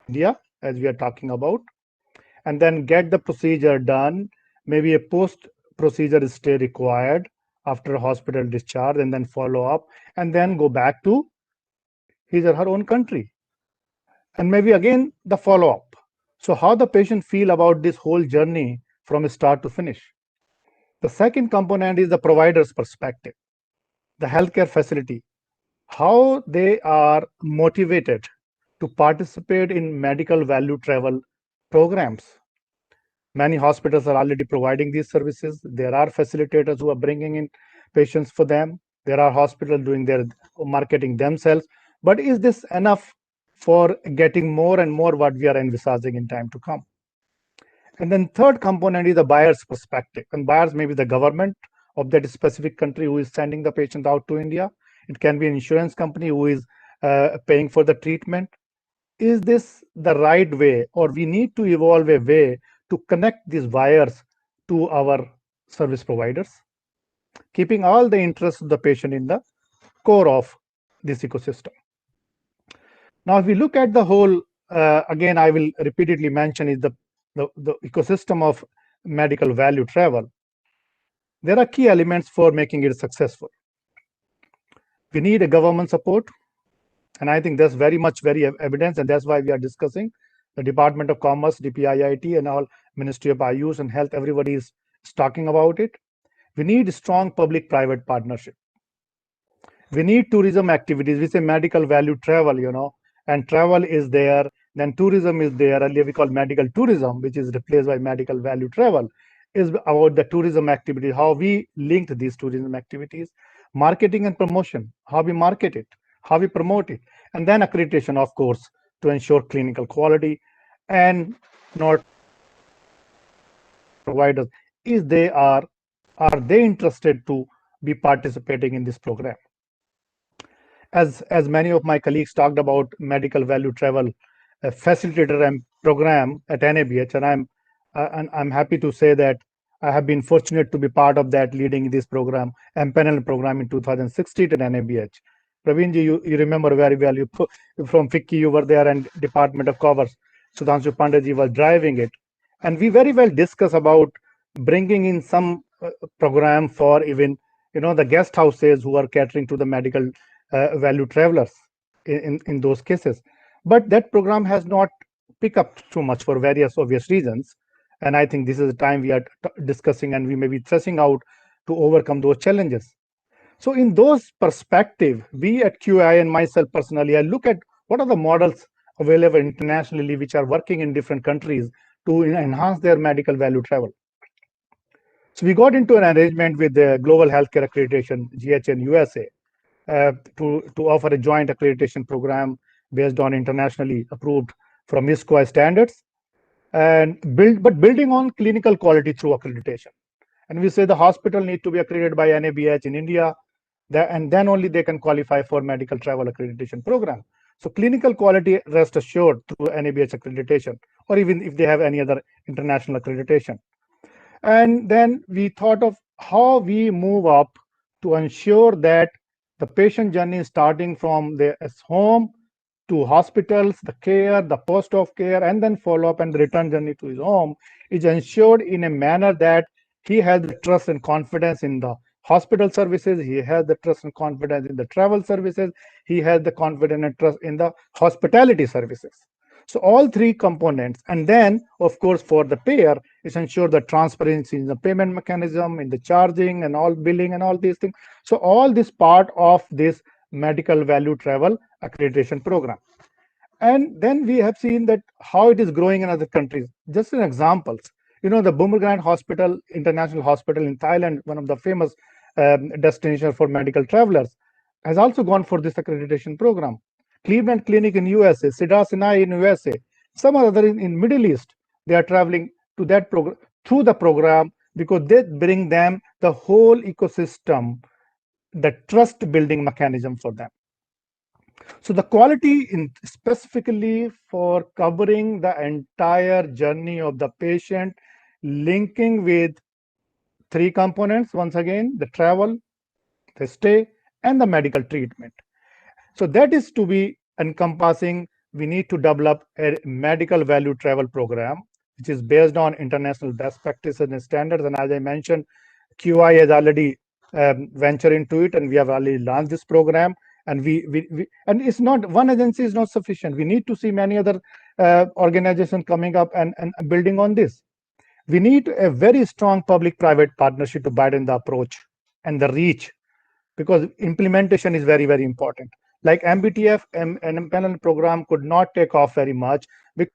India, as we are talking about, and then get the procedure done, maybe a post-procedure stay required after a hospital discharge, and then follow up, and then go back to his or her own country. And maybe again, the follow-up. So how the patient feel about this whole journey from start to finish. The second component is the provider's perspective, the healthcare facility, how they are motivated to participate in medical value travel programs. Many hospitals are already providing these services. There are facilitators who are bringing in patients for them. There are hospitals doing their marketing themselves. But is this enough for getting more and more what we are envisaging in time to come? And then third component is the buyer's perspective. And buyers may be the government of that specific country who is sending the patient out to India. It can be an insurance company who is paying for the treatment. Is this the right way, or we need to evolve a way to connect these buyers to our service providers, keeping all the interests of the patient in the core of this ecosystem? Now, if we look at the whole, again, I will repeatedly mention is the ecosystem of medical value travel. There are key elements for making it successful. We need a government support. And I think that's very evidence, and that's why we are discussing. The Department of Commerce, DPIIT, and all Ministry of Ayush and Health, everybody is talking about it. We need strong public-private partnership. We need tourism activities. We say medical value travel, and travel is there, then tourism is there. Earlier we call medical tourism, which is replaced by medical value travel. is about the tourism activity, how we linked these tourism activities, marketing and promotion, how we market it, how we promote it, and then accreditation, of course, to ensure clinical quality, and not providers is are they interested to be participating in this program. As many of my colleagues talked about medical value travel facilitator and program at NABH, and I'm happy to say that I have been fortunate to be part of that, leading this program, panel program in 2016 at NABH. Praveenji, you remember very well. You from FICCI, you were there, and Department of Commerce, Sudhanshu Pandeyji was driving it, and we very well discuss about bringing in some program for even the guest houses who are catering to the medical value travelers in those cases. But that program has not picked up too much for various obvious reasons. And I think this is the time we are discussing, and we may be threshing out to overcome those challenges. So in those perspective, we at QI and myself personally, I look at what are the models available internationally which are working in different countries to enhance their medical value travel. So we got into an arrangement with the Global Healthcare Accreditation, GHN USA, to offer a joint accreditation program based on internationally approved from ISCOI standards, and building on clinical quality through accreditation. And we say the hospital need to be accredited by NABH in India, and then only they can qualify for medical travel accreditation program. So clinical quality, rest assured, through NABH accreditation, or even if they have any other international accreditation. And then we thought of how we move up to ensure that the patient journey starting from their home to hospitals, the care, the post of care, and then follow-up and the return journey to his home is ensured in a manner that he has the trust and confidence in the hospital services, he has the trust and confidence in the travel services, he has the confidence and trust in the hospitality services. So all three components, and then of course for the payer is ensure the transparency in the payment mechanism, in the charging and all billing and all these things. So all this part of this medical value travel accreditation program. And then we have seen that how it is growing in other countries. Just an examples, the Bumrungrad Hospital, International Hospital in Thailand, one of the famous destinations for medical travelers, has also gone for this accreditation program. Cleveland Clinic in USA, Cedar Sinai in USA, some other in Middle East, they are traveling to that program through the program because they bring them the whole ecosystem, the trust building mechanism for them. So the quality in specifically for covering the entire journey of the patient, linking with three components, once again, the travel, the stay, and the medical treatment. So that is to be encompassing. We need to develop a medical value travel program, which is based on international best practices and standards. And as I mentioned, QI has already ventured into it, and we have already launched this program. And and it's not one agency is not sufficient. We need to see many other organizations coming up and building on this. We need a very strong public-private partnership to widen the approach and the reach, because implementation is very, very important. Like MBTF, an MPanel program could not take off very much because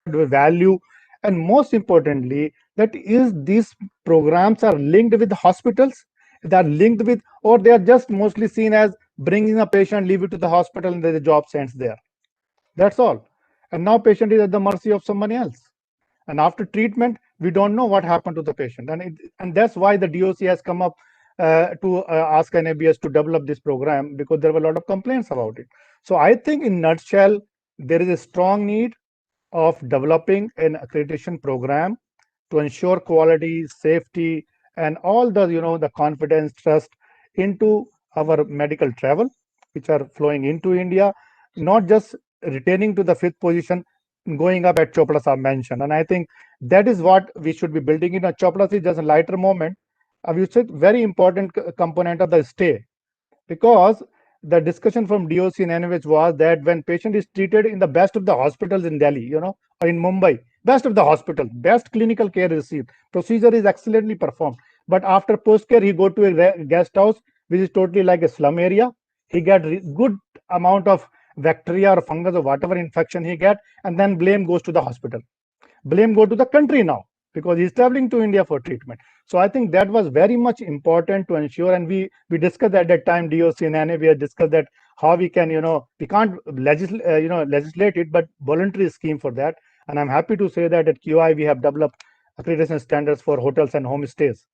the value, and most importantly, that is these programs are linked with the hospitals, they are linked with, or they are just mostly seen as bringing a patient, leave it to the hospital, and there's a job sense there. That's all. And now patient is at the mercy of someone else. And after treatment, we don't know what happened to the patient. And that's why the DOC has come up to ask NABS to develop this program, because there were a lot of complaints about it. So I think in nutshell, there is a strong need of developing an accreditation program to ensure quality, safety, and all the, the confidence, trust into our medical travel, which are flowing into India, not just retaining to the 5th position, going up at Chopra Saab mentioned. And I think that is what we should be building in. A Chopra is just a lighter moment. We said very important component of the stay, because the discussion from DOC and NHS was that when patient is treated in the best of the hospitals in Delhi, or in Mumbai, best of the hospital, best clinical care received, procedure is excellently performed. But after post-care, he go to a guest house, which is totally like a slum area. He get good amount of bacteria or fungus or whatever infection he get, and then blame goes to the hospital. Blame go to the country now. because he's traveling to India for treatment. So I think that was very much important to ensure, and we discussed at that time, DOC and NA, we had discussed that how we can, we can't legislate it, but voluntary scheme for that. And I'm happy to say that at QI we have developed accreditation standards for hotels and homestays,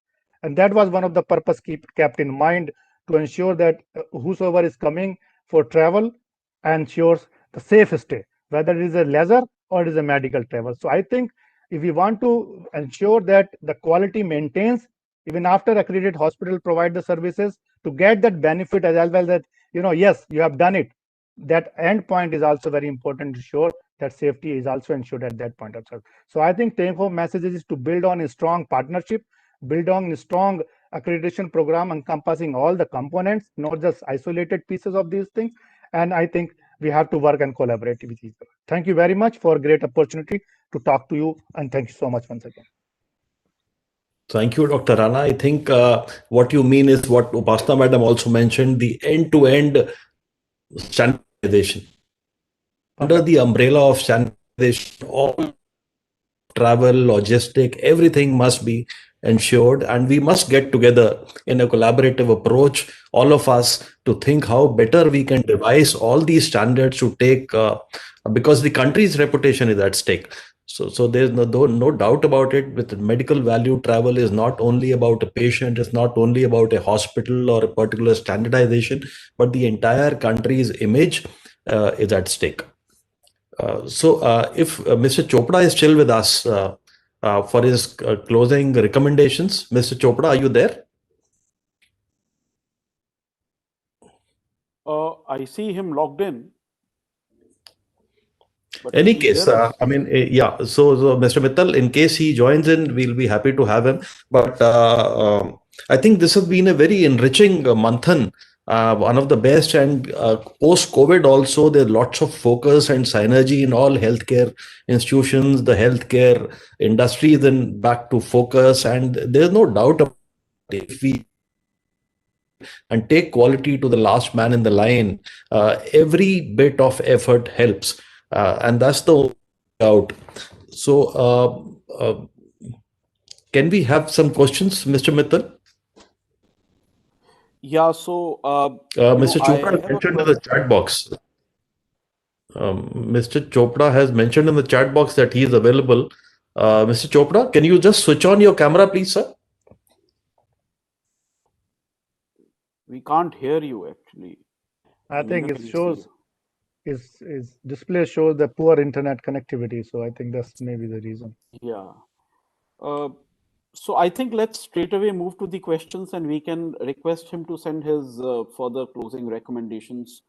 and that was one of the purpose kept in mind, to ensure that whosoever is coming for travel ensures the safe stay, whether it is a leisure or it is a medical travel. So I think if we want to ensure that the quality maintains even after accredited hospital provide the services, to get that benefit as well, that yes, you have done it, that end point is also very important to ensure that safety is also ensured at that point of time. So I think take home message is to build on a strong partnership, build on a strong accreditation program encompassing all the components, not just isolated pieces of these things. And I think we have to work and collaborate with each other. Thank you very much for a great opportunity to talk to you, and thank you so much once again. Thank you, Dr. Rana. I think what you mean is what Upasana Madam also mentioned, the end-to-end standardization. Under the umbrella of standardization, all travel, logistic, everything must be ensured, and we must get together in a collaborative approach, all of us, to think how better we can devise all these standards to take, because the country's reputation is at stake. So there's no doubt about it. With medical value, travel is not only about a patient, it's not only about a hospital or a particular standardization, but the entire country's image is at stake. If Mr. Chopra is still with us for his closing recommendations, Mr. Chopra, are you there? I see him logged in. Any case, I mean, yeah. So Mr. Mittal, in case he joins in, we'll be happy to have him. But I think this has been a very enriching Manthan, one of the best. And post-COVID also, there's lots of focus and synergy in all healthcare institutions. The healthcare industry is then back to focus, and there's no doubt about it. If we and take quality to the last man in the line, every bit of effort helps. And that's the doubt. So, can we have some questions, Mr. Mittal? Yeah, so Mr. Chopra has mentioned in the chat box. Mr. Chopra has mentioned in the chat box that he is available. Mr. Chopra, can you just switch on your camera, please, sir? We can't hear you actually. I think it shows his display shows the poor internet connectivity. So I think that's maybe the reason. Yeah. So I think let's straight away move to the questions, and we can request him to send his further closing recommendations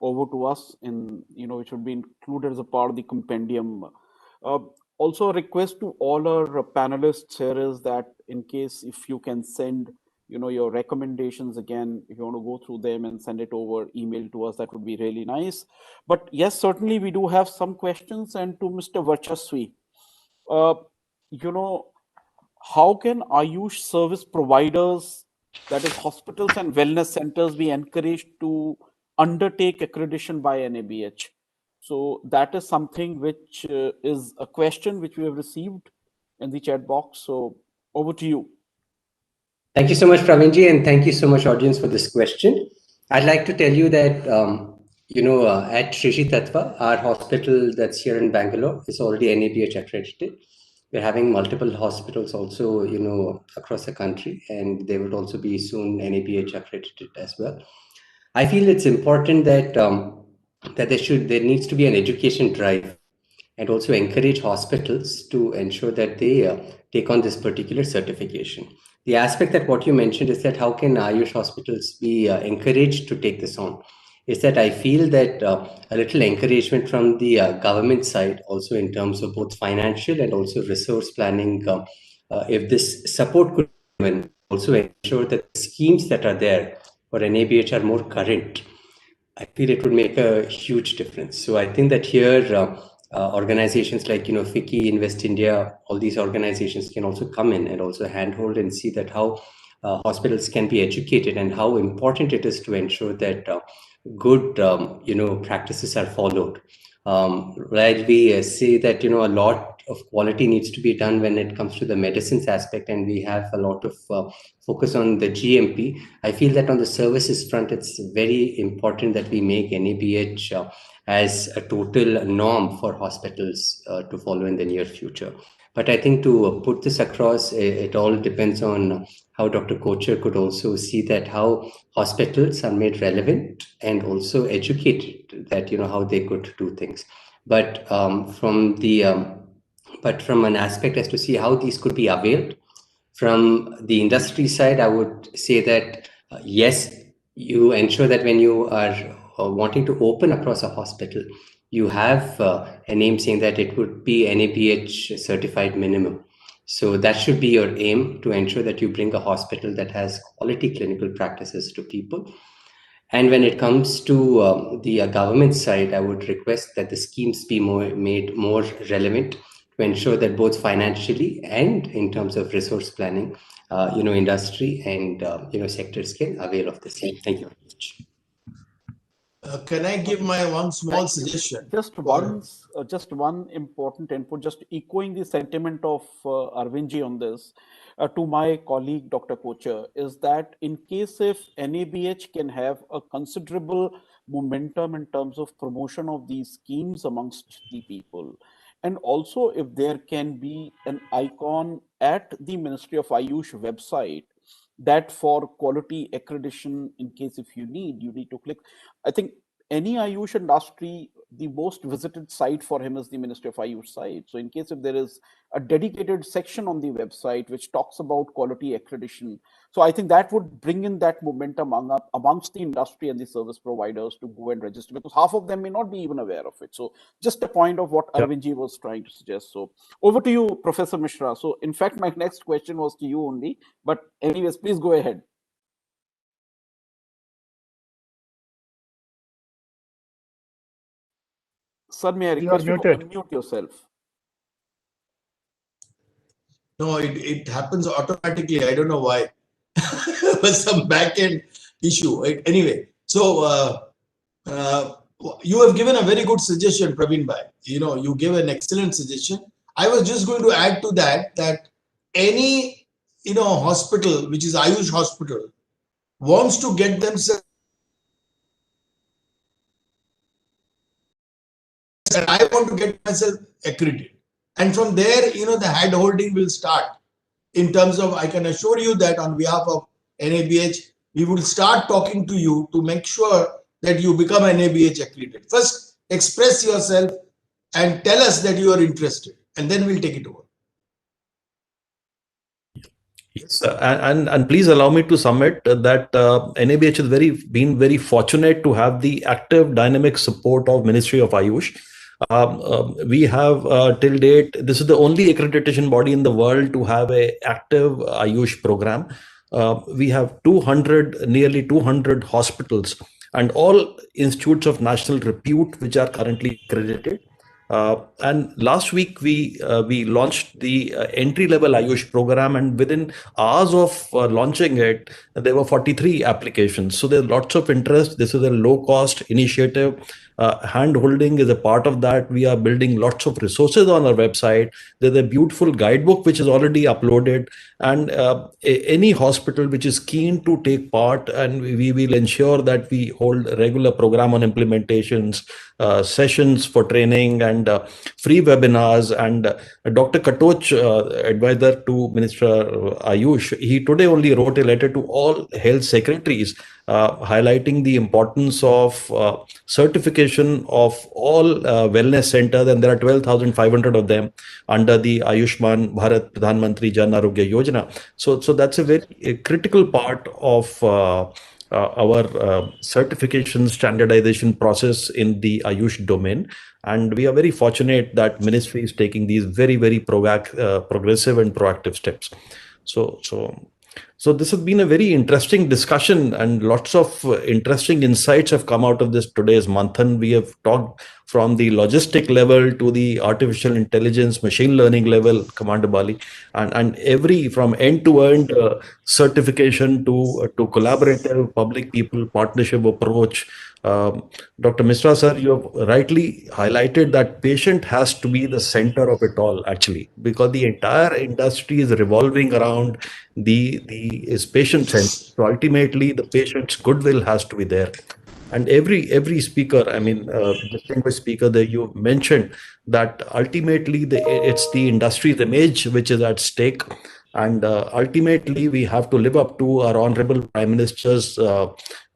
over to us, in which would be included as a part of the compendium. Also, a request to all our panelists here is that in case if you can send your recommendations again, if you want to go through them and send it over email to us, that would be really nice. But yes, certainly we do have some questions. And to Mr. Varchasvi, how can Ayush service providers, that is hospitals and wellness centers, be encouraged to undertake accreditation by NABH? So that is something which is a question which we have received in the chat box. So over to you. Thank you so much, Pravinji, and thank you so much, audience, for this question. I'd like to tell you that, at Shri Tattva, our hospital that's here in Bangalore is already NABH accredited. We're having multiple hospitals also, across the country, and they will also be soon NABH accredited as well. I feel it's important that there needs to be an education drive, and also encourage hospitals to ensure that they take on this particular certification. The aspect that what you mentioned is that how can Ayush hospitals be encouraged to take this on? Is that I feel that a little encouragement from the government side, also in terms of both financial and also resource planning, if this support could also ensure that the schemes that are there for NABH are more current, I feel it would make a huge difference. So I think that here organizations like FICCI, Invest India, all these organizations can also come in and also handhold and see that how hospitals can be educated and how important it is to ensure that good practices are followed. while we say that, a lot of quality needs to be done when it comes to the medicines aspect, and we have a lot of focus on the GMP, I feel that on the services front, it's very important that we make NABH as a total norm for hospitals to follow in the near future. But I think to put this across, it all depends on how Dr. Kocher could also see that how hospitals are made relevant and also educated that, how they could do things. But from an aspect as to see how these could be availed, from the industry side, I would say that yes, you ensure that when you are wanting to open across a hospital, you have a name saying that it would be NABH certified minimum. So that should be your aim, to ensure that you bring a hospital that has quality clinical practices to people. And when it comes to the government side, I would request that the schemes be made more relevant to ensure that both financially and in terms of resource planning, industry and sectors can avail of the same. Thank you very much. Can I give my one small suggestion? Just one important input, just echoing the sentiment of Arvindji on this, to my colleague Dr. Kocher, is that in case if NABH can have a considerable momentum in terms of promotion of these schemes amongst the people, and also if there can be an icon at the Ministry of Ayush website that for quality accreditation, in case if you need to click. I think any Ayush industry, the most visited site for him is the Ministry of Ayush site. So in case if there is a dedicated section on the website which talks about quality accreditation, so I think that would bring in that momentum amongst the industry and the service providers to go and register, because half of them may not be even aware of it. So just a point of what Arvindji was trying to suggest. So over to you, Professor Mishra. So in fact, my next question was to you only, but anyways, please go ahead. Sir, may I request you to unmute yourself? No, it happens automatically. I don't know why. It was some back-end issue. Anyway, so you have given a very good suggestion, Praveen Bhai. You gave an excellent suggestion. I was just going to add to that any hospital which is Ayush hospital wants to get themselves, and I want to get myself accredited. And from there, the hand holding will start in terms of, I can assure you that on behalf of NABH, we will start talking to you to make sure that you become NABH accredited. First, express yourself and tell us that you are interested, and then we'll take it over. Yes, and please allow me to submit that NABH has been very fortunate to have the active, dynamic support of Ministry of Ayush. We have till date, this is the only accreditation body in the world to have an active Ayush program. We have nearly 200 hospitals and all institutes of national repute which are currently accredited. And last week we launched the entry-level Ayush program, and within hours of launching it, there were 43 applications. So there's lots of interest. This is a low-cost initiative. Hand-holding is a part of that. We are building lots of resources on our website. There's a beautiful guidebook which is already uploaded, and any hospital which is keen to take part, and we will ensure that we hold a regular program on implementations, sessions for training, and free webinars. And Dr. Katoch, advisor to Minister Ayush, he today only wrote a letter to all health secretaries highlighting the importance of certification of all wellness centers, and there are 12,500 of them under the Ayushman Bharat Pradhan Mantri Jan Arogya Yojana. So that's a very critical part of our certification standardization process in the Ayush domain. And we are very fortunate that Ministry is taking these very, very progressive and proactive steps. So So this has been a very interesting discussion, and lots of interesting insights have come out of this today's Manthan. We have talked from the logistic level to the artificial intelligence, machine learning level, Commander Bali, and every from end-to-end certification to collaborative public-people partnership approach. Dr. Misra, sir, you have rightly highlighted that patient has to be the center of it all, actually, because the entire industry is revolving around the is patient centered. So ultimately, the patient's goodwill has to be there. And every speaker, I mean, distinguished speaker that you mentioned, that ultimately it's the industry's image which is at stake. And ultimately, we have to live up to our Honorable Prime Minister's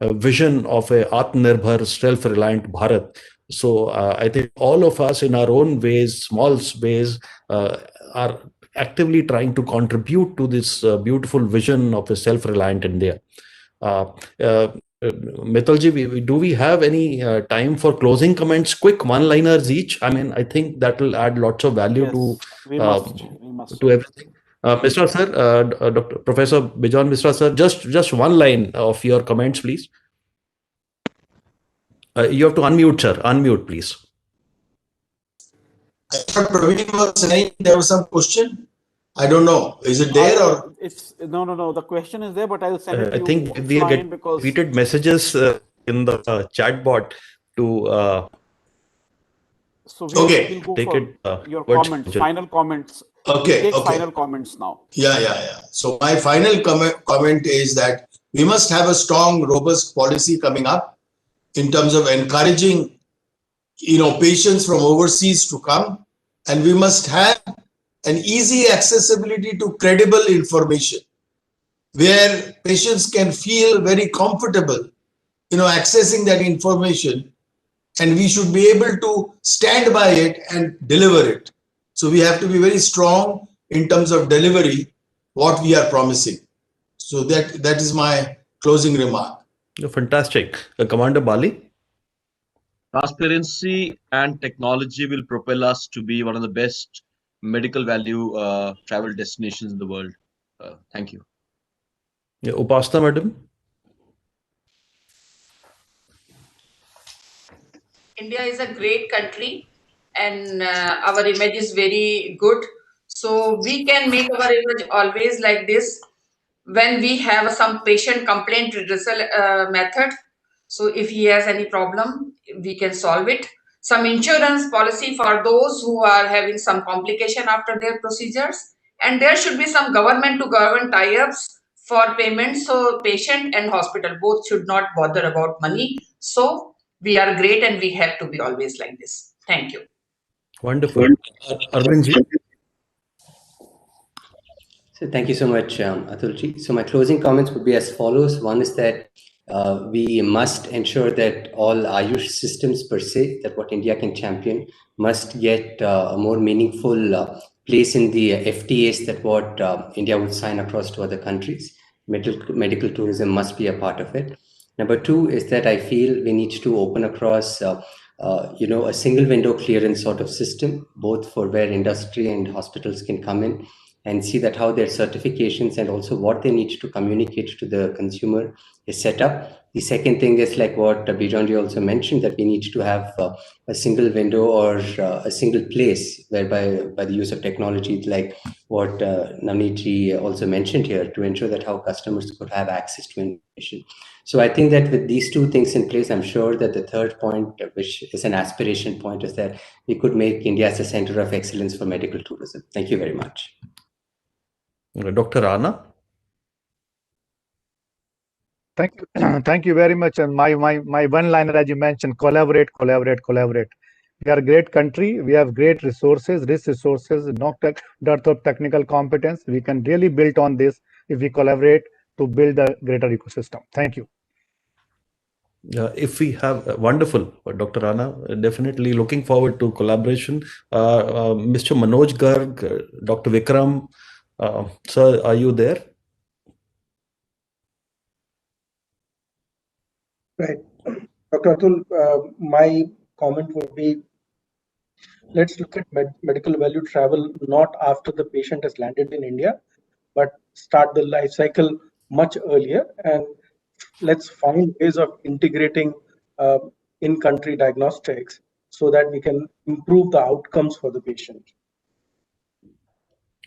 vision of a Atmanirbhar, self-reliant Bharat. So I think all of us in our own ways, small ways, are actively trying to contribute to this beautiful vision of a self-reliant India. Mithalji, do we have any time for closing comments? Quick one-liners each. I mean, I think that will add lots of value to we must. To everything. Mr. Sir, Dr. Professor Bijon Misra, sir, just one line of your comments, please. You have to unmute, sir. Unmute, please. I thought Praveen was saying there was some question. I don't know. Is it there or? It's no. The question is there, but I'll send it to you. I think we get repeated messages in the chat bot to. So we'll go take for it, your comments, final comments. Okay. Final comments now. Yeah. So my final comment is that we must have a strong, robust policy coming up in terms of encouraging, patients from overseas to come, and we must have an easy accessibility to credible information where patients can feel very comfortable, accessing that information, and we should be able to stand by it and deliver it. So we have to be very strong in terms of delivery, what we are promising. So that is my closing remark. Fantastic. Commander Bali? Transparency and technology will propel us to be one of the best medical value travel destinations in the world. Thank you. Upasana, madam? India is a great country and our image is very good. So we can make our image always like this when we have some patient complaint redressal method. So if he has any problem, we can solve it. Some insurance policy for those who are having some complication after their procedures. And there should be some government to government tie-ups for payments. So patient and hospital both should not bother about money. So we are great and we have to be always like this. Thank you. Wonderful. Arvindji? So thank you so much, Atulji. So my closing comments would be as follows. One is that we must ensure that all Ayush systems per se, that what India can champion, must get a more meaningful place in the FTAs that what India would sign across to other countries. Medical tourism must be a part of it. Number two is that I feel we need to open across a single window clearance sort of system, both for where industry and hospitals can come in and see that how their certifications and also what they need to communicate to the consumer is set up. The second thing is like what Bijonji also mentioned, that we need to have a single window or a single place whereby by the use of technology, like what Navneetji also mentioned here, to ensure that how customers could have access to information. So I think that with these two things in place, I'm sure that the third point, which is an aspiration point, is that we could make India as a center of excellence for medical tourism. Thank you very much. Dr. Rana? Thank you. Thank you very much. And my one-liner, as you mentioned, collaborate. We are a great country. We have great resources, rich resources, no dearth of technical competence. We can really build on this if we collaborate to build a greater ecosystem. Thank you. If we have wonderful, Dr. Rana, definitely looking forward to collaboration. Mr. Manoj Garg, Dr. Vikram, sir, are you there? Right. Dr. Atul, my comment would be, let's look at medical value travel not after the patient has landed in India, but start the life cycle much earlier, and let's find ways of integrating in-country diagnostics so that we can improve the outcomes for the patient.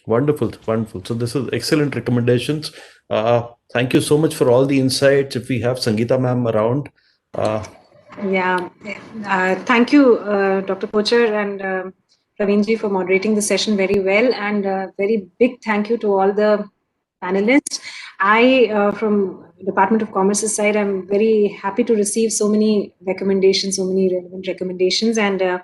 Wonderful, wonderful. So this is excellent recommendations. Thank you so much for all the insights. If we have Sangeeta ma'am around. Yeah, thank you, Dr. Kocher and Praveenji for moderating the session very well, and very big thank you to all the panelists. I, from Department of Commerce's side, I'm very happy to receive so many recommendations, so many relevant recommendations, and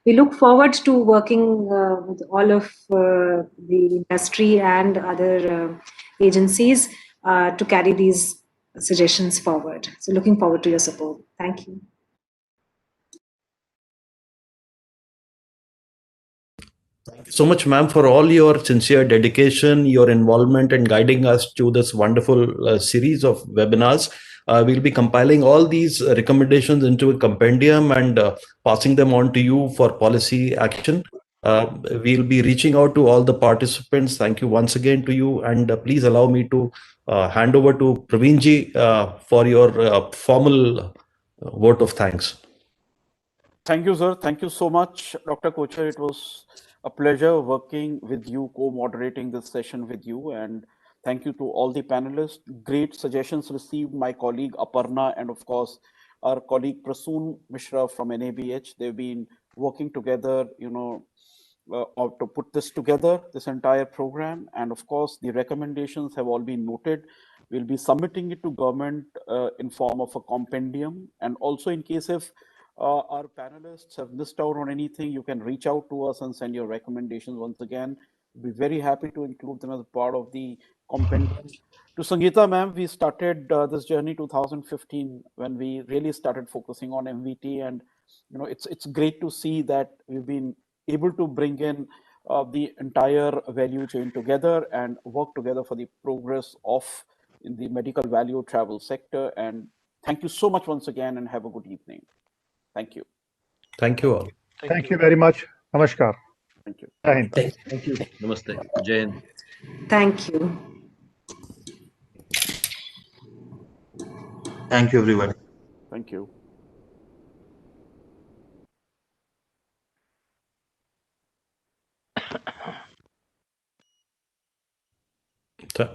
we look forward to working with all of the industry and other agencies to carry these suggestions forward. So looking forward to your support. Thank you. So much, ma'am, for all your sincere dedication, your involvement, and guiding us to this wonderful series of webinars. We'll be compiling all these recommendations into a compendium and passing them on to you for policy action. We'll be reaching out to all the participants. Thank you once again to you. And please allow me to hand over to Praveenji for your formal vote of thanks. Thank you, sir. Thank you so much, Dr. Kocher. It was a pleasure working with you, co-moderating this session with you. And thank you to all the panelists. Great suggestions received. My colleague Aparna and, of course, our colleague Prasoon Mishra from NABH. They've been working together, to put this together, this entire program. And of course, the recommendations have all been noted. We'll be submitting it to government in form of a compendium. And also, in case if our panelists have missed out on anything, you can reach out to us and send your recommendations once again. We'll be very happy to include them as a part of the compendium. To Sangeeta ma'am, we started this journey 2015 when we really started focusing on MVT, and it's great to see that we've been able to bring in the entire value chain together and work together for the progress of in the medical value travel sector. And thank you so much once again, and have a good evening. Thank you. Thank you all. Thank you very much. Namaskar. Thank you. Jai Hind. Thank you. Namaste. Jai Hind. Thank you. Thank you, everybody. Thank you. Th